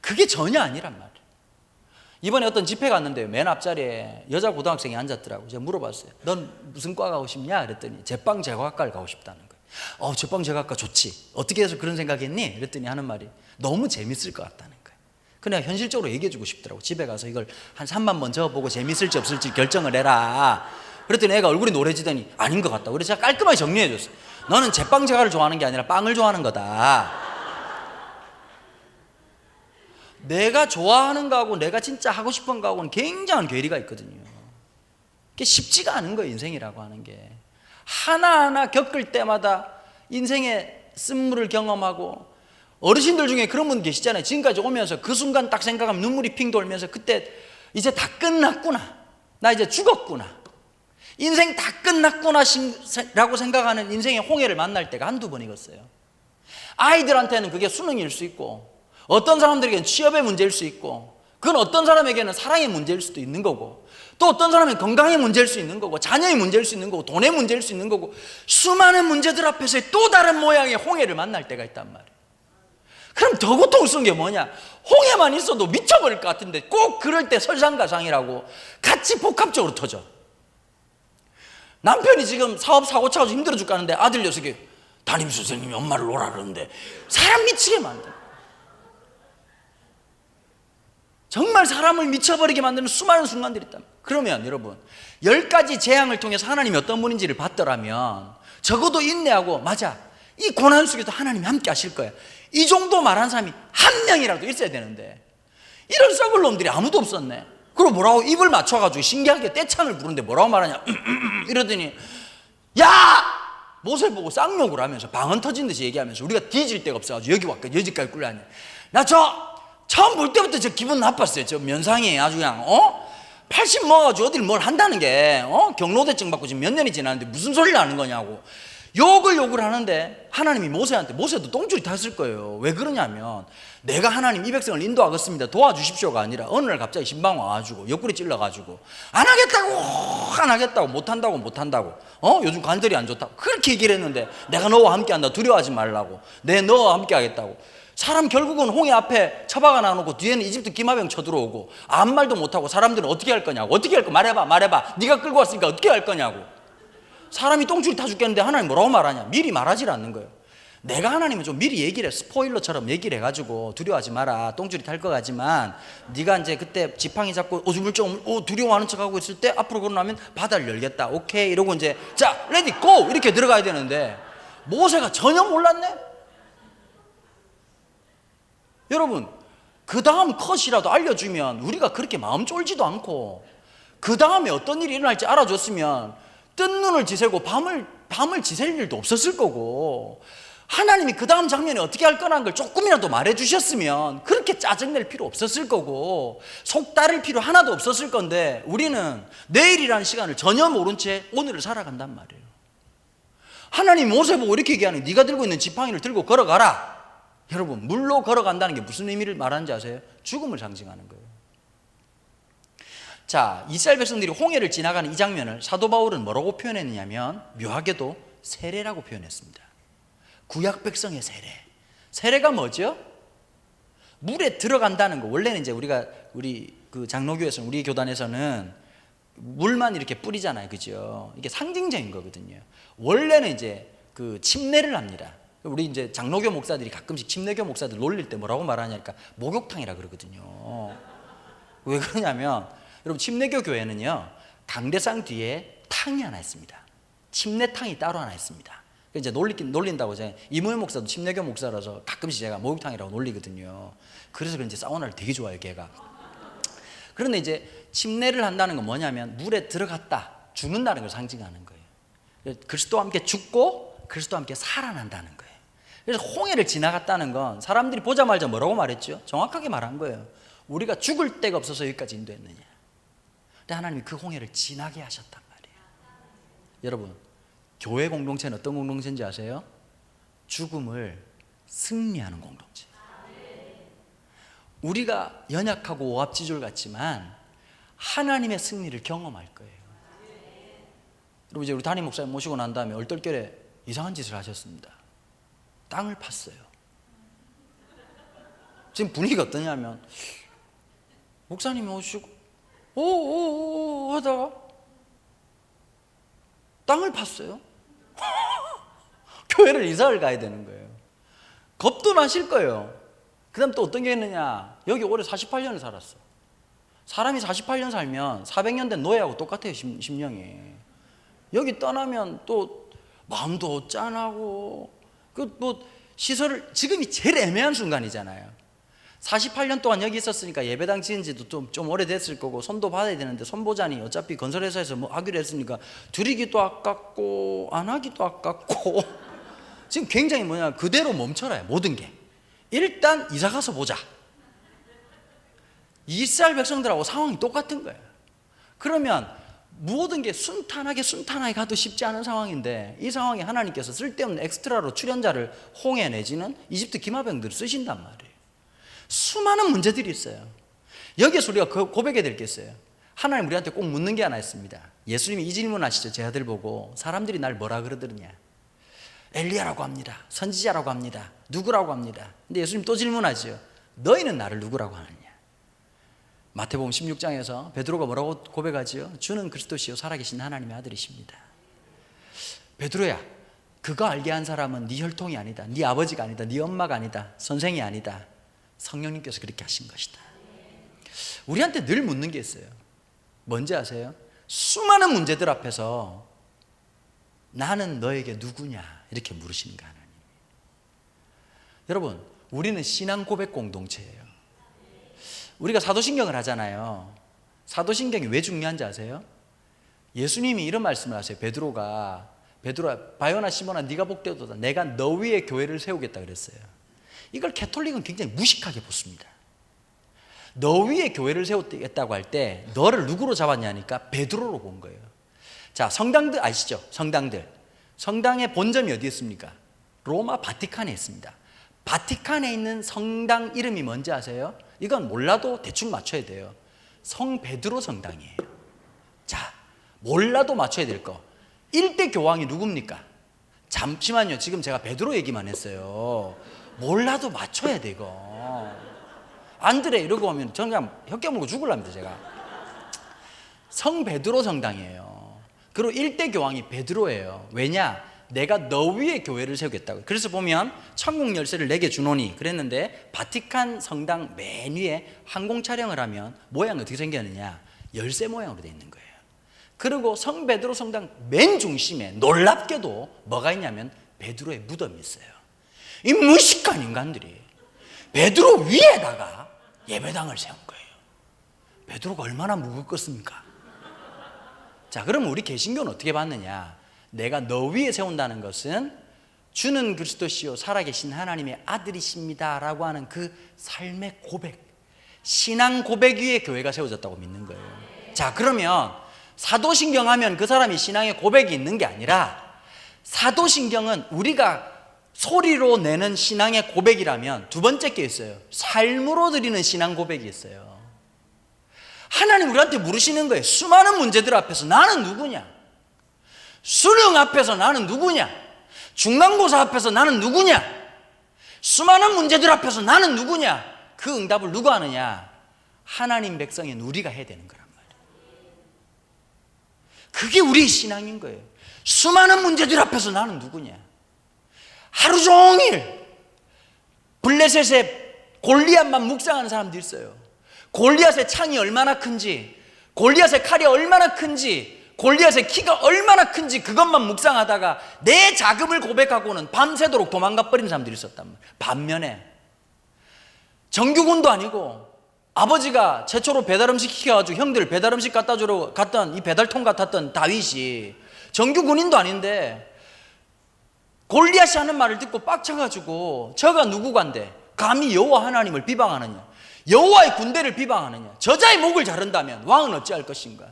그게 전혀 아니란 말이에요. 이번에 어떤 집회 갔는데요, 맨 앞자리에 여자 고등학생이 앉았더라고요. 제가 물어봤어요. 넌 무슨 과 가고 싶냐? 그랬더니 제빵 제과학과를 가고 싶다는 거예요. 제빵 제과학과 좋지. 어떻게 해서 그런 생각했니? 그랬더니 하는 말이 너무 재밌을 것 같다는 거예요. 그냥 현실적으로 얘기해주고 싶더라고. 집에 가서 이걸 한 3만 번 적어보고 재밌을지 없을지 결정을 해라. 그랬더니 애가 얼굴이 노래지더니 아닌 것 같다. 그래서 제가 깔끔하게 정리해줬어요. 너는 제빵 제과를 좋아하는 게 아니라 빵을 좋아하는 거다. 내가 좋아하는 거하고 내가 진짜 하고 싶은 거하고는 굉장한 괴리가 있거든요. 그게 쉽지가 않은 거예요, 인생이라고 하는 게. 하나하나 겪을 때마다 인생의 쓴물을 경험하고, 어르신들 중에 그런 분 계시잖아요. 지금까지 오면서 그 순간 딱 생각하면 눈물이 핑 돌면서 그때 이제 다 끝났구나. 나 이제 죽었구나. 인생 다 끝났구나 라고 생각하는 인생의 홍해를 만날 때가 한두 번이겠어요. 아이들한테는 그게 수능일 수 있고, 어떤 사람들에게는 취업의 문제일 수 있고, 그건 어떤 사람에게는 사랑의 문제일 수도 있는 거고, 또 어떤 사람은 건강의 문제일 수 있는 거고, 자녀의 문제일 수 있는 거고, 돈의 문제일 수 있는 거고, 수많은 문제들 앞에서 또 다른 모양의 홍해를 만날 때가 있단 말이에요. 그럼 더 고통스러운 게 뭐냐? 홍해만 있어도 미쳐버릴 것 같은데 꼭 그럴 때 설상가상이라고 같이 복합적으로 터져. 남편이 지금 사업 사고 차가지고 힘들어 죽겠는데 아들 녀석이 담임선생님이 엄마를 오라 그러는데 사람 미치게 만든, 정말 사람을 미쳐버리게 만드는 수많은 순간들이 있다. 그러면 여러분, 10가지 재앙을 통해서 하나님이 어떤 분인지를 봤더라면 적어도 인내하고, 맞아, 이 고난 속에도 하나님이 함께 하실 거야, 이 정도 말한 사람이 한 명이라도 있어야 되는데 이런 썩을 놈들이 아무도 없었네. 그리고 뭐라고 입을 맞춰가지고 신기하게 떼창을 부르는데 뭐라고 말하냐 이러더니, 야! 모세 보고 쌍욕을 하면서 방언 터진 듯이 얘기하면서 우리가 뒤질 데가 없어가지고 여기 왔거든, 여기까지 끌려왔냐. 나 처음 볼 때부터 저 기분 나빴어요. 저 면상이 아주 그냥 80 먹어가지고 어딜 뭘 한다는 게 경로대증 받고 지금 몇 년이 지났는데 무슨 소리를 하는 거냐고 욕을 하는데, 하나님이 모세한테, 모세도 똥줄이 탔을 거예요. 왜 그러냐면 내가 하나님 이 백성을 인도하겠습니다 도와주십시오가 아니라 어느 날 갑자기 신방 와가지고 옆구리 찔러가지고 안 하겠다고 못한다고 요즘 관절이 안 좋다고 그렇게 얘기를 했는데, 내가 너와 함께 한다, 두려워하지 말라고, 내 너와 함께 하겠다고. 사람 결국은 홍해 앞에 처박아 놔놓고 뒤에는 이집트 기마병 쳐들어오고 아무 말도 못하고, 사람들은 어떻게 할 거냐고, 어떻게 할 거 말해봐, 네가 끌고 왔으니까 어떻게 할 거냐고. 사람이 똥줄이 타 죽겠는데 하나님 뭐라고 말하냐? 미리 말하질 않는 거예요. 내가 하나님은 좀 미리 얘기를 해, 스포일러처럼 얘기를 해가지고 두려워하지 마라, 똥줄이 탈 것 같지만 네가 이제 그때 지팡이 잡고 오줌물쩍 두려워하는 척하고 있을 때 앞으로 걸어나면 바다를 열겠다, 오케이 이러고 이제 자 레디 고 이렇게 들어가야 되는데 모세가 전혀 몰랐네. 여러분, 그 다음 컷이라도 알려주면 우리가 그렇게 마음 쫄지도 않고, 그 다음에 어떤 일이 일어날지 알아줬으면 뜬 눈을 지새고 밤을 지샐 일도 없었을 거고, 하나님이 그 다음 장면에 어떻게 할 거라는 걸 조금이라도 말해주셨으면 그렇게 짜증낼 필요 없었을 거고 속 따를 필요 하나도 없었을 건데, 우리는 내일이라는 시간을 전혀 모른 채 오늘을 살아간단 말이에요. 하나님 모세 보고 이렇게 얘기하는, 네가 들고 있는 지팡이를 들고 걸어가라. 여러분, 물로 걸어간다는 게 무슨 의미를 말하는지 아세요? 죽음을 상징하는 거예요. 자, 이스라엘 백성들이 홍해를 지나가는 이 장면을 사도 바울은 뭐라고 표현했느냐면 묘하게도 세례라고 표현했습니다. 구약 백성의 세례. 세례가 뭐죠? 물에 들어간다는 거. 원래는 이제 우리 그 장로교에서는, 우리 교단에서는 물만 이렇게 뿌리잖아요, 그죠? 이게 상징적인 거거든요. 원래는 이제 그 침례를 합니다. 우리 이제 장로교 목사들이 가끔씩 침례교 목사들 놀릴 때 뭐라고 말하냐니까 목욕탕이라 그러거든요. 왜 그러냐면 여러분, 침례교 교회는요 강대상 뒤에 탕이 하나 있습니다. 침례탕이 따로 하나 있습니다. 이제 놀린다고 제가 이무현 목사도 침례교 목사라서 가끔씩 제가 목욕탕이라고 놀리거든요. 그래서 그런지 사우나를 되게 좋아해요, 걔가. 그런데 이제 침례를 한다는 건 뭐냐면 물에 들어갔다 죽는다는 걸 상징하는 거예요. 그리스도와 함께 죽고 그리스도와 함께 살아난다는 거예요. 그래서 홍해를 지나갔다는 건 사람들이 보자마자 뭐라고 말했죠? 정확하게 말한 거예요. 우리가 죽을 데가 없어서 여기까지 인도했느냐. 근데 하나님이 그 홍해를 지나게 하셨단 말이에요. 여러분, 교회 공동체는 어떤 공동체인지 아세요? 죽음을 승리하는 공동체. 우리가 연약하고 오합지졸 같지만 하나님의 승리를 경험할 거예요. 여러분, 이제 우리 담임 목사님 모시고 난 다음에 얼떨결에 이상한 짓을 하셨습니다. 땅을 팠어요. 지금 분위기가 어떠냐면 목사님이 오시고 오오오 하다가 땅을 팠어요. 교회를 이사를 가야 되는 거예요. 겁도 나실 거예요. 그 다음 또 어떤 게 있느냐, 여기 올해 48년을 살았어. 사람이 48년 살면 400년 된 노예하고 똑같아요, 심령이. 여기 떠나면 또 마음도 짠하고, 그 뭐 시설을, 지금이 제일 애매한 순간이잖아요. 48년 동안 여기 있었으니까 예배당 지은 지도 좀 오래됐을 거고 손도 받아야 되는데 손 보자니 어차피 건설회사에서 뭐 하기로 했으니까 드리기도 아깝고 안 하기도 아깝고 지금 굉장히 그대로 멈춰라요. 모든 게 일단 이사 가서 보자. 이스라엘 백성들하고 상황이 똑같은 거예요. 그러면 모든 게 순탄하게 가도 쉽지 않은 상황인데, 이 상황에 하나님께서 쓸데없는 엑스트라로 출연자를 홍해 내지는 이집트 기마병들을 쓰신단 말이에요. 수많은 문제들이 있어요. 여기에서 우리가 고백해야 될 게 있어요. 하나님 우리한테 꼭 묻는 게 하나 있습니다. 예수님이 이 질문 하시죠. 제 아들 보고 사람들이 날 뭐라 그러더냐. 엘리야라고 합니다. 선지자라고 합니다. 누구라고 합니다. 근데 예수님 또 질문하죠. 너희는 나를 누구라고 하느냐. 마태복음 16장에서 베드로가 뭐라고 고백하지요? 주는 그리스도시요 살아계신 하나님의 아들이십니다. 베드로야, 그거 알게 한 사람은 네 혈통이 아니다. 네 아버지가 아니다. 네 엄마가 아니다. 선생이 아니다. 성령님께서 그렇게 하신 것이다. 우리한테 늘 묻는 게 있어요. 뭔지 아세요? 수많은 문제들 앞에서 나는 너에게 누구냐 이렇게 물으시는 거 하나님. 여러분, 우리는 신앙 고백 공동체예요. 우리가 사도신경을 하잖아요. 사도신경이 왜 중요한지 아세요? 예수님이 이런 말씀을 하세요. 베드로가 바요나 시몬아 네가 복되도다. 내가 너 위에 교회를 세우겠다 그랬어요. 이걸 캐톨릭은 굉장히 무식하게 보습니다. 너 위에 교회를 세우겠다고 할 때 너를 누구로 잡았냐니까 베드로로 본 거예요. 자, 성당들 아시죠? 성당의 본점이 어디에 있습니까? 로마 바티칸에 있습니다. 바티칸에 있는 성당 이름이 뭔지 아세요? 이건 몰라도 대충 맞춰야 돼요. 성 베드로 성당이에요. 자, 몰라도 맞춰야 될 거. 1대 교황이 누굽니까? 잠시만요. 지금 제가 베드로 얘기만 했어요. 몰라도 맞춰야 돼 이거. 안드레 이러고 하면 저는 그냥 혀 깨물고 죽을랍니다 제가. 성 베드로 성당이에요. 그리고 1대 교황이 베드로예요. 왜냐? 내가 너 위에 교회를 세우겠다고. 그래서 보면 천국 열쇠를 내게 주노니 그랬는데 바티칸 성당 맨 위에 항공 촬영을 하면 모양이 어떻게 생겼느냐? 열쇠 모양으로 되어 있는 거예요. 그리고 성 베드로 성당 맨 중심에 놀랍게도 뭐가 있냐면 베드로의 무덤이 있어요. 이 무식한 인간들이 베드로 위에다가 예배당을 세운 거예요. 베드로가 얼마나 무겁겠습니까? 자, 그럼 우리 개신교는 어떻게 받느냐? 내가 너 위에 세운다는 것은 주는 그리스도시요 살아계신 하나님의 아들이십니다 라고 하는 그 삶의 고백, 신앙 고백 위에 교회가 세워졌다고 믿는 거예요. 자, 그러면 사도신경 하면 그 사람이 신앙의 고백이 있는 게 아니라 사도신경은 우리가 소리로 내는 신앙의 고백이라면 두 번째 게 있어요. 삶으로 드리는 신앙 고백이 있어요. 하나님 우리한테 물으시는 거예요. 수많은 문제들 앞에서 나는 누구냐? 수능 앞에서 나는 누구냐? 중간고사 앞에서 나는 누구냐? 수많은 문제들 앞에서 나는 누구냐? 그 응답을 누가 하느냐? 하나님 백성인 우리가 해야 되는 거란 말이에요. 그게 우리의 신앙인 거예요. 수많은 문제들 앞에서 나는 누구냐? 하루 종일 블레셋의 골리앗만 묵상하는 사람도 있어요. 골리앗의 창이 얼마나 큰지, 골리앗의 칼이 얼마나 큰지, 골리앗의 키가 얼마나 큰지 그것만 묵상하다가 내 자금을 고백하고는 밤새도록 도망가 버린 사람들이 있었단 말이에요. 반면에 정규군도 아니고 아버지가 최초로 배달음식 시켜가지고 형들 배달음식 갖다 주러 갔던 이 배달통 같았던 다윗이 정규군인도 아닌데 골리앗이 하는 말을 듣고 빡쳐가지고 저가 누구간데 감히 여호와 하나님을 비방하느냐, 여호와의 군대를 비방하느냐, 저자의 목을 자른다면 왕은 어찌할 것인가.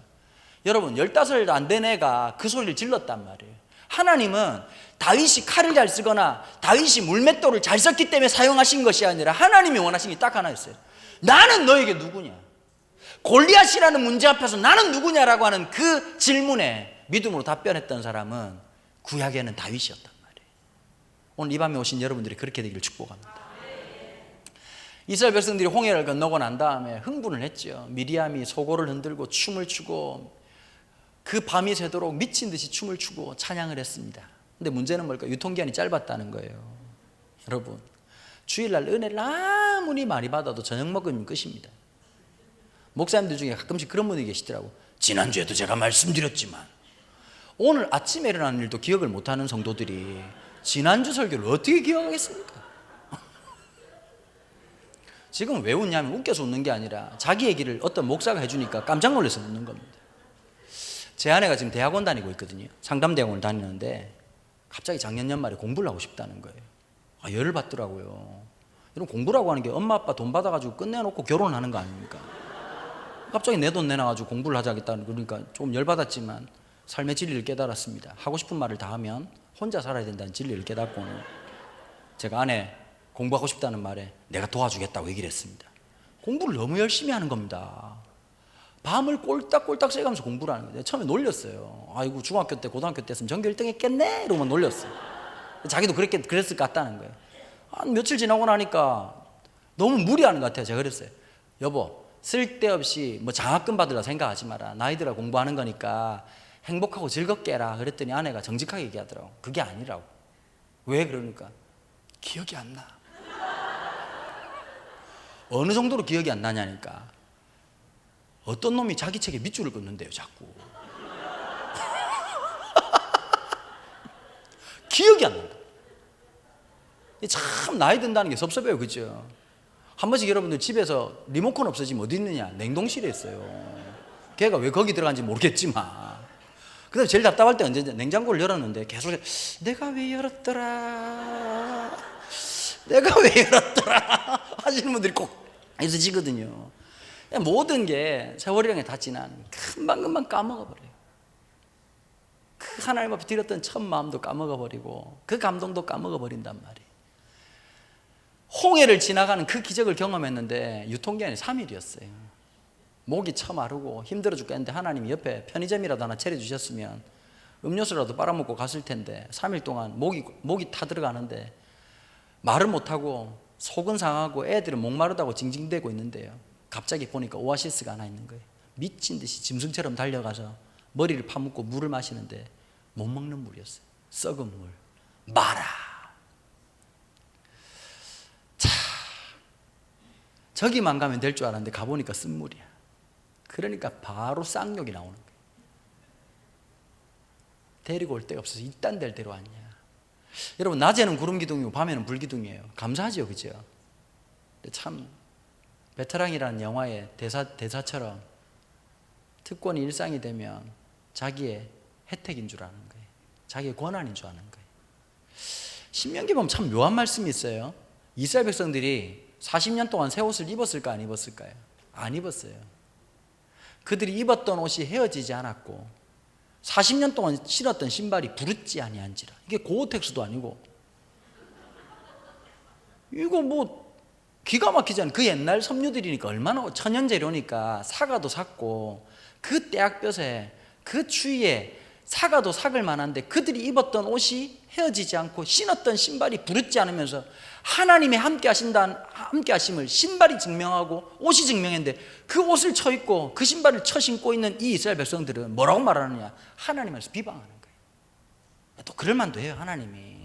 여러분 15살 안 된 애가 그 소리를 질렀단 말이에요. 하나님은 다윗이 칼을 잘 쓰거나 다윗이 물맷돌을 잘 썼기 때문에 사용하신 것이 아니라 하나님이 원하신 게 딱 하나였어요. 나는 너에게 누구냐? 골리앗이라는 문제 앞에서 나는 누구냐라고 하는 그 질문에 믿음으로 답변했던 사람은 구약에는 다윗이었단 말이에요. 오늘 이 밤에 오신 여러분들이 그렇게 되기를 축복합니다. 이스라엘 백성들이 홍해를 건너고 난 다음에 흥분을 했죠. 미리암이 소고를 흔들고 춤을 추고 그 밤이 새도록 미친 듯이 춤을 추고 찬양을 했습니다. 근데 문제는 뭘까요? 유통기한이 짧았다는 거예요. 여러분, 주일날 은혜를 아무리 많이 받아도 저녁 먹으면 끝입니다. 목사님들 중에 가끔씩 그런 분이 계시더라고. 지난주에도 제가 말씀드렸지만 오늘 아침에 일어나는 일도 기억을 못하는 성도들이 지난주 설교를 어떻게 기억하겠습니까? 지금 왜 웃냐면 웃겨서 웃는 게 아니라 자기 얘기를 어떤 목사가 해주니까 깜짝 놀라서 웃는 겁니다. 제 아내가 지금 대학원 다니고 있거든요. 상담대학원을 다니는데 갑자기 작년 연말에 공부를 하고 싶다는 거예요. 열을 받더라고요. 이런 공부라고 하는 게 엄마 아빠 돈 받아가지고 끝내놓고 결혼하는 거 아닙니까? 갑자기 내 돈 내놔가지고 공부를 하자겠다는 그러니까 좀 열받았지만 삶의 진리를 깨달았습니다. 하고 싶은 말을 다 하면 혼자 살아야 된다는 진리를 깨닫고는 제가 아내 공부하고 싶다는 말에 내가 도와주겠다고 얘기를 했습니다. 공부를 너무 열심히 하는 겁니다. 밤을 꼴딱꼴딱 새가면서 공부를 하는 거예요. 처음에 놀렸어요. 아이고 중학교 때 고등학교 때 했으면 전교 1등 했겠네 이러면 놀렸어요. 자기도 그랬을 것 같다는 거예요. 한 며칠 지나고 나니까 너무 무리하는 것 같아요. 제가 그랬어요. 여보, 쓸데없이 뭐 장학금 받으라 생각하지 마라. 나이들아 공부하는 거니까 행복하고 즐겁게 해라. 그랬더니 아내가 정직하게 얘기하더라고. 그게 아니라고. 왜 그러니까? 기억이 안 나. 어느 정도로 기억이 안 나냐니까, 어떤 놈이 자기 책에 밑줄을 긋는데요 자꾸. 기억이 안 난다. 참 나이 든다는 게 섭섭해요. 그죠? 한 번씩 여러분들 집에서 리모컨 없어지면 어디 있느냐? 냉동실에 있어요. 걔가 왜 거기 들어간지 모르겠지만, 그 다음에 제일 답답할 때 언제 냉장고를 열었는데 계속 내가 왜 열었더라 내가 왜 열었더라 하시는 분들이 꼭 있으시거든요. 모든 게 세월이랑 다 지나면 금방금방 까먹어버려요. 그 하나님 앞에 드렸던 첫 마음도 까먹어버리고 그 감동도 까먹어버린단 말이에요. 홍해를 지나가는 그 기적을 경험했는데 유통기한이 3일이었어요. 목이 처마르고 힘들어 죽겠는데 하나님이 옆에 편의점이라도 하나 차려주셨으면 음료수라도 빨아먹고 갔을 텐데 3일 동안 목이 타들어가는데 말을 못하고 속은 상하고 애들은 목마르다고 징징대고 있는데요, 갑자기 보니까 오아시스가 하나 있는 거예요. 미친 듯이 짐승처럼 달려가서 머리를 파묻고 물을 마시는데 못 먹는 물이었어요. 썩은 물. 마라. 자, 저기만 가면 될 줄 알았는데 가보니까 쓴물이야. 그러니까 바로 쌍욕이 나오는 거예요. 데리고 올 데가 없어서 이딴 데를 데려왔냐. 여러분, 낮에는 구름기둥이고 밤에는 불기둥이에요. 감사하죠, 그죠? 근데 참 베테랑이라는 영화의 대사처럼 특권이 일상이 되면 자기의 혜택인 줄 아는 거예요. 자기의 권한인 줄 아는 거예요. 신명기 보면 참 묘한 말씀이 있어요. 이스라엘 백성들이 40년 동안 새 옷을 입었을까 안 입었을까요? 안 입었어요. 그들이 입었던 옷이 헤어지지 않았고 40년 동안 신었던 신발이 부르지 아니한지라. 이게 고어텍스도 아니고 이거 뭐 기가 막히잖아요. 그 옛날 섬유들이니까 얼마나 천연재료니까 사과도 삭고 그 떼약볕에 그 추위에 사과도 삭을 만한데 그들이 입었던 옷이 헤어지지 않고 신었던 신발이 부르지 않으면서 하나님의 함께 하심을 신발이 증명하고 옷이 증명했는데 그 옷을 쳐 입고 그 신발을 쳐 신고 있는 이 이스라엘 백성들은 뭐라고 말하느냐? 하나님에서 비방하는 거예요. 또 그럴 만도 해요. 하나님이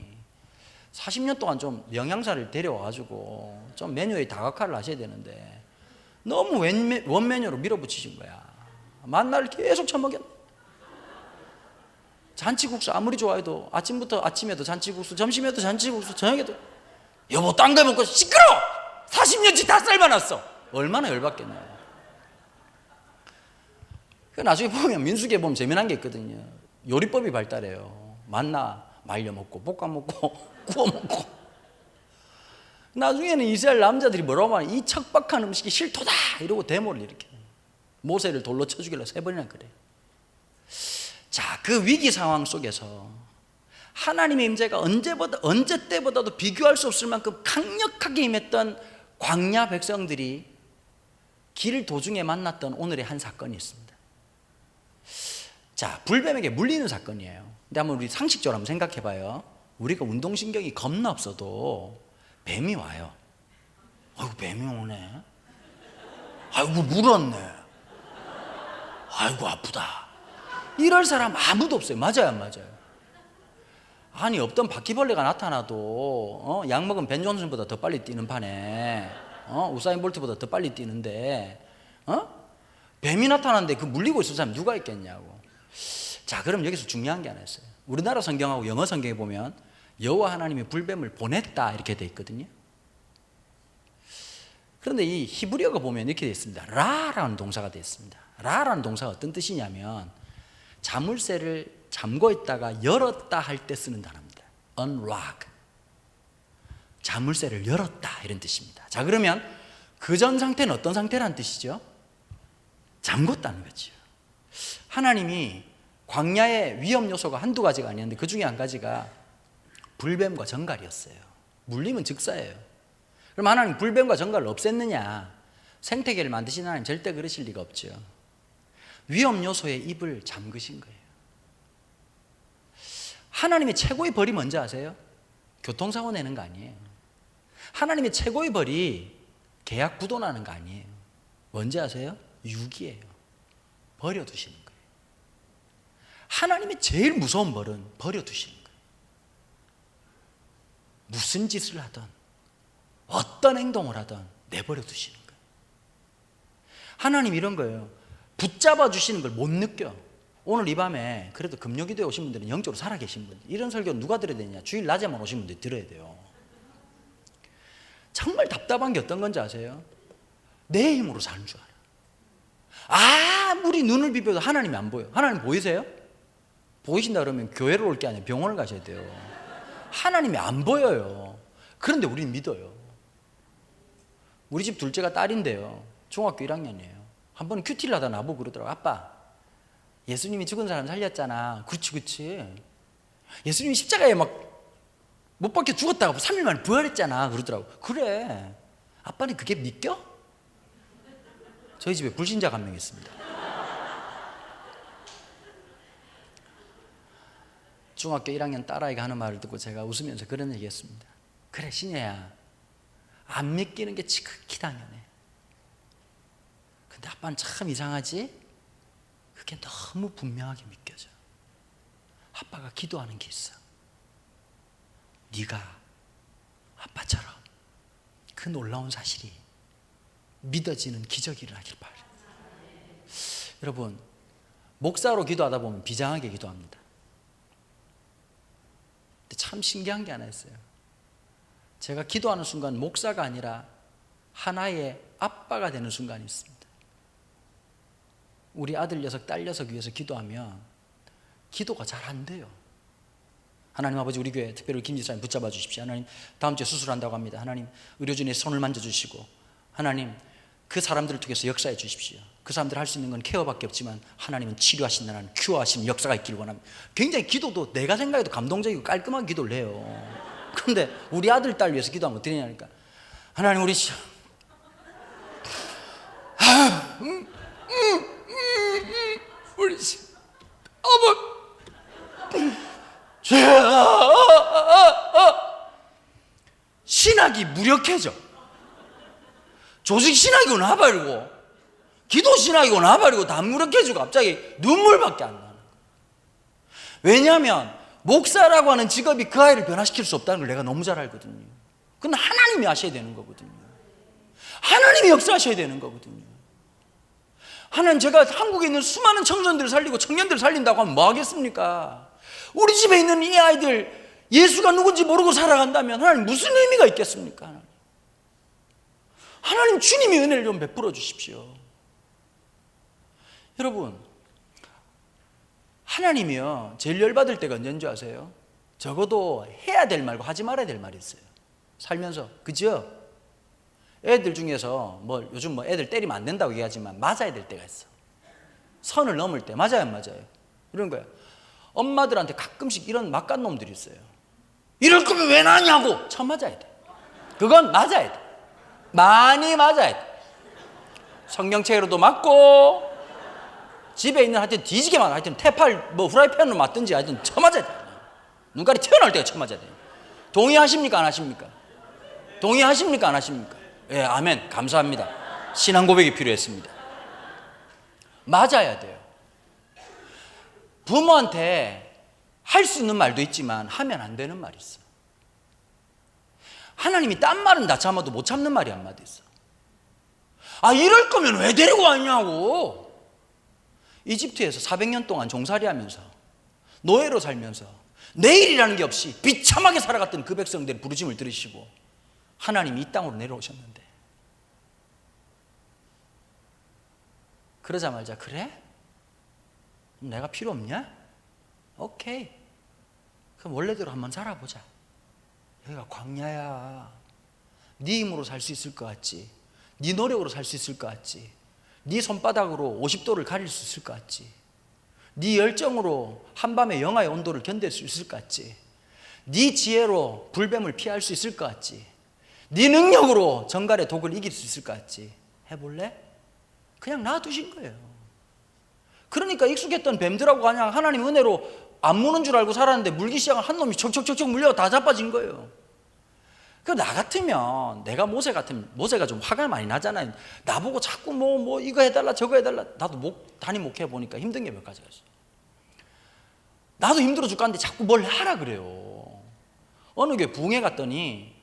40년 동안 좀 영양사를 데려와가지고 좀 메뉴에 다각화를 하셔야 되는데 너무 원 메뉴로 밀어붙이신 거야. 만날 계속 처먹였네. 잔치국수 아무리 좋아해도 아침에도 잔치국수, 점심에도 잔치국수, 저녁에도 여보 딴 거 먹고 시끄러워! 40년치 다 삶아놨어. 얼마나 열받겠나요. 나중에 보면 민수기에 보면 재미난 게 있거든요. 요리법이 발달해요. 만나 말려 먹고 볶아 먹고 구워 먹고. 나중에는 이스라엘 남자들이 뭐라고 하냐, 이 척박한 음식이 싫도다 이러고 데모를 일으켜. 모세를 돌로 쳐 죽이려고 3번이나 그래. 자, 그 위기 상황 속에서 하나님의 임재가 언제 때보다도 비교할 수 없을 만큼 강력하게 임했던 광야 백성들이 길 도중에 만났던 오늘의 한 사건이 있습니다. 자, 불뱀에게 물리는 사건이에요. 근데 한번 우리 상식적으로 한번 생각해 봐요. 우리가 운동신경이 겁나 없어도 뱀이 와요. 아이고 뱀이 오네. 아이고 물었네. 아이고 아프다. 이럴 사람 아무도 없어요. 맞아요 안 맞아요? 아니 없던 바퀴벌레가 나타나도 약 먹은 벤 존슨보다 더 빨리 뛰는 판에 우사인 볼트보다 더 빨리 뛰는데 뱀이 나타났는데 그 물리고 있을 사람이 누가 있겠냐고. 자, 그럼 여기서 중요한 게 하나 있어요. 우리나라 성경하고 영어 성경에 보면 여호와 하나님이 불뱀을 보냈다 이렇게 돼 있거든요. 그런데 이 히브리어가 보면 이렇게 돼 있습니다. 라라는 동사가 돼 있습니다. 라라는 동사가 어떤 뜻이냐면 자물쇠를 잠궈 있다가 열었다 할 때 쓰는 단어입니다. unlock. 자물쇠를 열었다 이런 뜻입니다. 자, 그러면 그 전 상태는 어떤 상태라는 뜻이죠? 잠궜다는 거죠. 하나님이 광야의 위험 요소가 한두 가지가 아니었는데 그 중에 한 가지가 불뱀과 정갈이었어요. 물리면 즉사예요. 그럼 하나님 불뱀과 정갈을 없앴느냐? 생태계를 만드신 하나님 절대 그러실 리가 없죠. 위험 요소에 입을 잠그신 거예요. 하나님의 최고의 벌이 뭔지 아세요? 교통사고 내는 거 아니에요. 하나님의 최고의 벌이 계약 부도나는 거 아니에요. 뭔지 아세요? 유기예요. 버려두시는 거예요. 하나님의 제일 무서운 벌은 버려두시는 거예요. 무슨 짓을 하든 어떤 행동을 하든 내버려 두시는 거예요. 하나님 이런 거예요. 붙잡아 주시는 걸 못 느껴. 오늘 이 밤에 그래도 금요기도에 오신 분들은 영적으로 살아계신 분, 이런 설교 누가 들어야 되냐? 주일 낮에만 오신 분들이 들어야 돼요. 정말 답답한 게 어떤 건지 아세요? 내 힘으로 사는 줄 알아. 아무리 눈을 비벼도 하나님이 안 보여. 하나님 보이세요? 보이신다 그러면 교회로 올 게 아니라 병원을 가셔야 돼요. 하나님이 안 보여요. 그런데 우리는 믿어요. 우리 집 둘째가 딸인데요, 중학교 1학년이에요. 한 번 큐티를 하다 나보고 그러더라고. 아빠, 예수님이 죽은 사람 살렸잖아. 그렇지 그렇지. 예수님이 십자가에 막 못 박혀 죽었다가 3일 만에 부활했잖아. 그러더라고. 그래, 아빠는 그게 믿겨? 저희 집에 불신자가 한 명 있습니다. 중학교 1학년 딸아이가 하는 말을 듣고 제가 웃으면서 그런 얘기 했습니다. 그래 신혜야, 안 믿기는 게 지극히 당연해. 근데 아빠는 참 이상하지? 그게 너무 분명하게 믿겨져. 아빠가 기도하는 게 있어. 네가 아빠처럼 그 놀라운 사실이 믿어지는 기적이 일어나길 바래. 여러분, 목사로 기도하다 보면 비장하게 기도합니다. 근데 참 신기한 게 하나 있어요. 제가 기도하는 순간 목사가 아니라 하나의 아빠가 되는 순간이 있습니다. 우리 아들 녀석, 딸 녀석 위해서 기도하면 기도가 잘 안 돼요. 하나님 아버지, 우리 교회 특별히 김지사님 붙잡아 주십시오. 하나님, 다음 주에 수술한다고 합니다. 하나님, 의료진의 손을 만져주시고, 하나님 그 사람들을 통해서 역사해 주십시오. 그 사람들 할 수 있는 건 케어밖에 없지만 하나님은 치료하신다는 큐어하시는 역사가 있기를 원합니다. 굉장히 기도도 내가 생각해도 감동적이고 깔끔한 기도를 해요. 그런데 우리 아들, 딸 위해서 기도하면 어떻게 되냐니까, 하나님 우리 우리 신학이 무력해져. 조직 신학이고 나발이고 기도 신학이고 나발이고 다 무력해지고 갑자기 눈물밖에 안 나는 거야. 왜냐하면 목사라고 하는 직업이 그 아이를 변화시킬 수 없다는 걸 내가 너무 잘 알거든요. 그건 하나님이 하셔야 되는 거거든요. 하나님이 역사하셔야 되는 거거든요. 하나님, 제가 한국에 있는 수많은 청소년들을 살리고 청년들을 살린다고 하면 뭐 하겠습니까? 우리 집에 있는 이 아이들 예수가 누군지 모르고 살아간다면 하나님 무슨 의미가 있겠습니까? 하나님 주님이 은혜를 좀 베풀어 주십시오. 여러분, 하나님이요 제일 열받을 때가 언제인 줄 아세요? 적어도 해야 될 말과 하지 말아야 될 말이 있어요. 살면서. 그죠? 애들 중에서 뭐 요즘 뭐 애들 때리면 안 된다고 얘기하지만 맞아야 될 때가 있어. 선을 넘을 때. 맞아요 안 맞아요? 이런 거야. 엄마들한테 가끔씩 이런 막간 놈들이 있어요. 이럴 거면 왜 나냐고 쳐 맞아야 돼. 그건 맞아야 돼. 많이 맞아야 돼. 성경책으로도 맞고 집에 있는 하여튼 뒤지게 맞아. 하여튼 테팔 뭐 후라이팬으로 맞든지 하여튼 쳐 맞아야 돼. 눈깔이 튀어나올 때가 쳐 맞아야 돼. 동의하십니까 안 하십니까? 동의하십니까 안 하십니까? 예, 아멘. 감사합니다. 신앙 고백이 필요했습니다. 맞아야 돼요. 부모한테 할 수 있는 말도 있지만 하면 안 되는 말이 있어. 하나님이 딴 말은 다 참아도 못 참는 말이 한마디 있어. 이럴 거면 왜 데리고 왔냐고. 이집트에서 400년 동안 종살이 하면서 노예로 살면서 내일이라는 게 없이 비참하게 살아갔던 그 백성들의 부르심을 들으시고 하나님이 이 땅으로 내려오셨는데, 그러자마자 그래? 내가 필요 없냐? 오케이, 그럼 원래대로 한번 살아보자. 여기가 광야야. 네 힘으로 살 수 있을 것 같지? 네 노력으로 살 수 있을 것 같지? 네 손바닥으로 50도를 가릴 수 있을 것 같지? 네 열정으로 한밤의 영하의 온도를 견딜 수 있을 것 같지? 네 지혜로 불뱀을 피할 수 있을 것 같지? 네 능력으로 정갈의 독을 이길 수 있을 것 같지? 해볼래? 그냥 놔두신 거예요. 그러니까 익숙했던 뱀들하고 그냥 하나님 은혜로 안 무는 줄 알고 살았는데 물기 시작한 한 놈이 척척척척 물려가 다 자빠진 거예요. 그 나 같으면, 내가 모세 같으면, 모세가 좀 화가 많이 나잖아요. 나보고 자꾸 뭐 이거 해달라 저거 해달라. 나도 단임 목회 보니까 힘든 게 몇 가지가 있어요. 나도 힘들어 죽겠는데 자꾸 뭘 하라 그래요. 어느 교회 부흥회 갔더니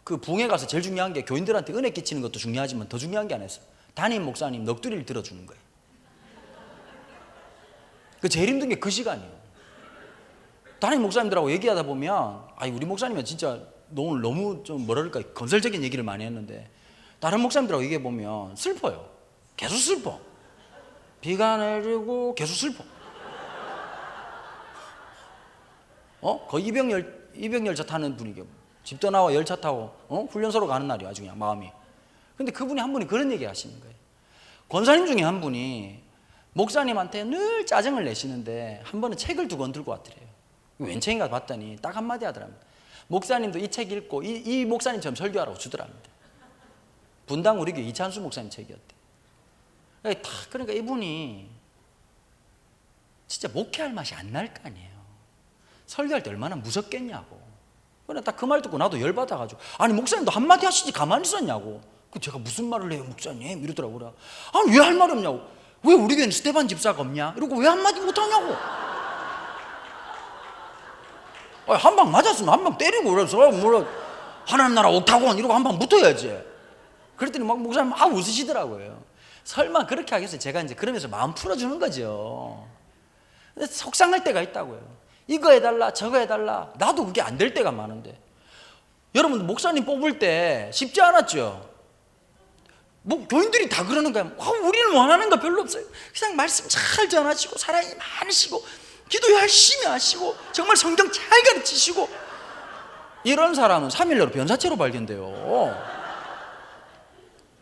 그 부흥회 가서 제일 중요한 게 교인들한테 은혜 끼치는 것도 중요하지만 더 중요한 게 안 했어. 담임 목사님 넋두리를 들어주는 거예요. 그 제일 힘든 게 그 시간이에요. 담임 목사님들하고 얘기하다 보면, 아니 우리 목사님은 진짜 오늘 너무 좀 뭐랄까 건설적인 얘기를 많이 했는데, 다른 목사님들하고 얘기해 보면 슬퍼요. 계속 슬퍼. 비가 내리고 계속 슬퍼. 거의 이병열차 타는 분이게, 집 떠나와 열차 타고 훈련소로 가는 날이 아주 그냥 마음이. 근데 그분이 한 분이 그런 얘기 하시는 거예요. 권사님 중에 한 분이 목사님한테 늘 짜증을 내시는데 한 번은 책을 2권 들고 왔더래요. 웬 책인가 봤더니 딱 한마디 하더랍니다. 목사님도 이 책 읽고 이 목사님처럼 설교하라고 주더랍니다. 분당 우리 교회 이찬수 목사님 책이었대. 그러니까 이분이 진짜 목회할 맛이 안 날 거 아니에요. 설교할 때 얼마나 무섭겠냐고. 그래 딱 그 말 듣고 나도 열받아가지고, 아니 목사님도 한마디 하시지 가만히 있었냐고. 그 제가 무슨 말을 해요 목사님 이러더라고요. 아니 왜 할 말이 없냐고. 왜 우리 교회는 스테반 집사가 없냐 이러고 왜 한마디 못하냐고. 한 방 맞았으면 한 방 때리고 그래서 뭐라 하나님 나라 옥타곤 이러고 한 방 붙어야지. 그랬더니 막 목사님 막 웃으시더라고요. 설마 그렇게 하겠어요. 제가 이제 그러면서 마음 풀어주는 거죠. 근데 속상할 때가 있다고요. 이거 해달라 저거 해달라. 나도 그게 안 될 때가 많은데, 여러분 목사님 뽑을 때 쉽지 않았죠. 교인들이 다 그러는 거야. 우리는 원하는 거 별로 없어요. 그냥 말씀 잘 전하시고 사랑이 많으시고 기도 열심히 하시고 정말 성경 잘 가르치시고, 이런 사람은 3일 내로 변사체로 발견돼요.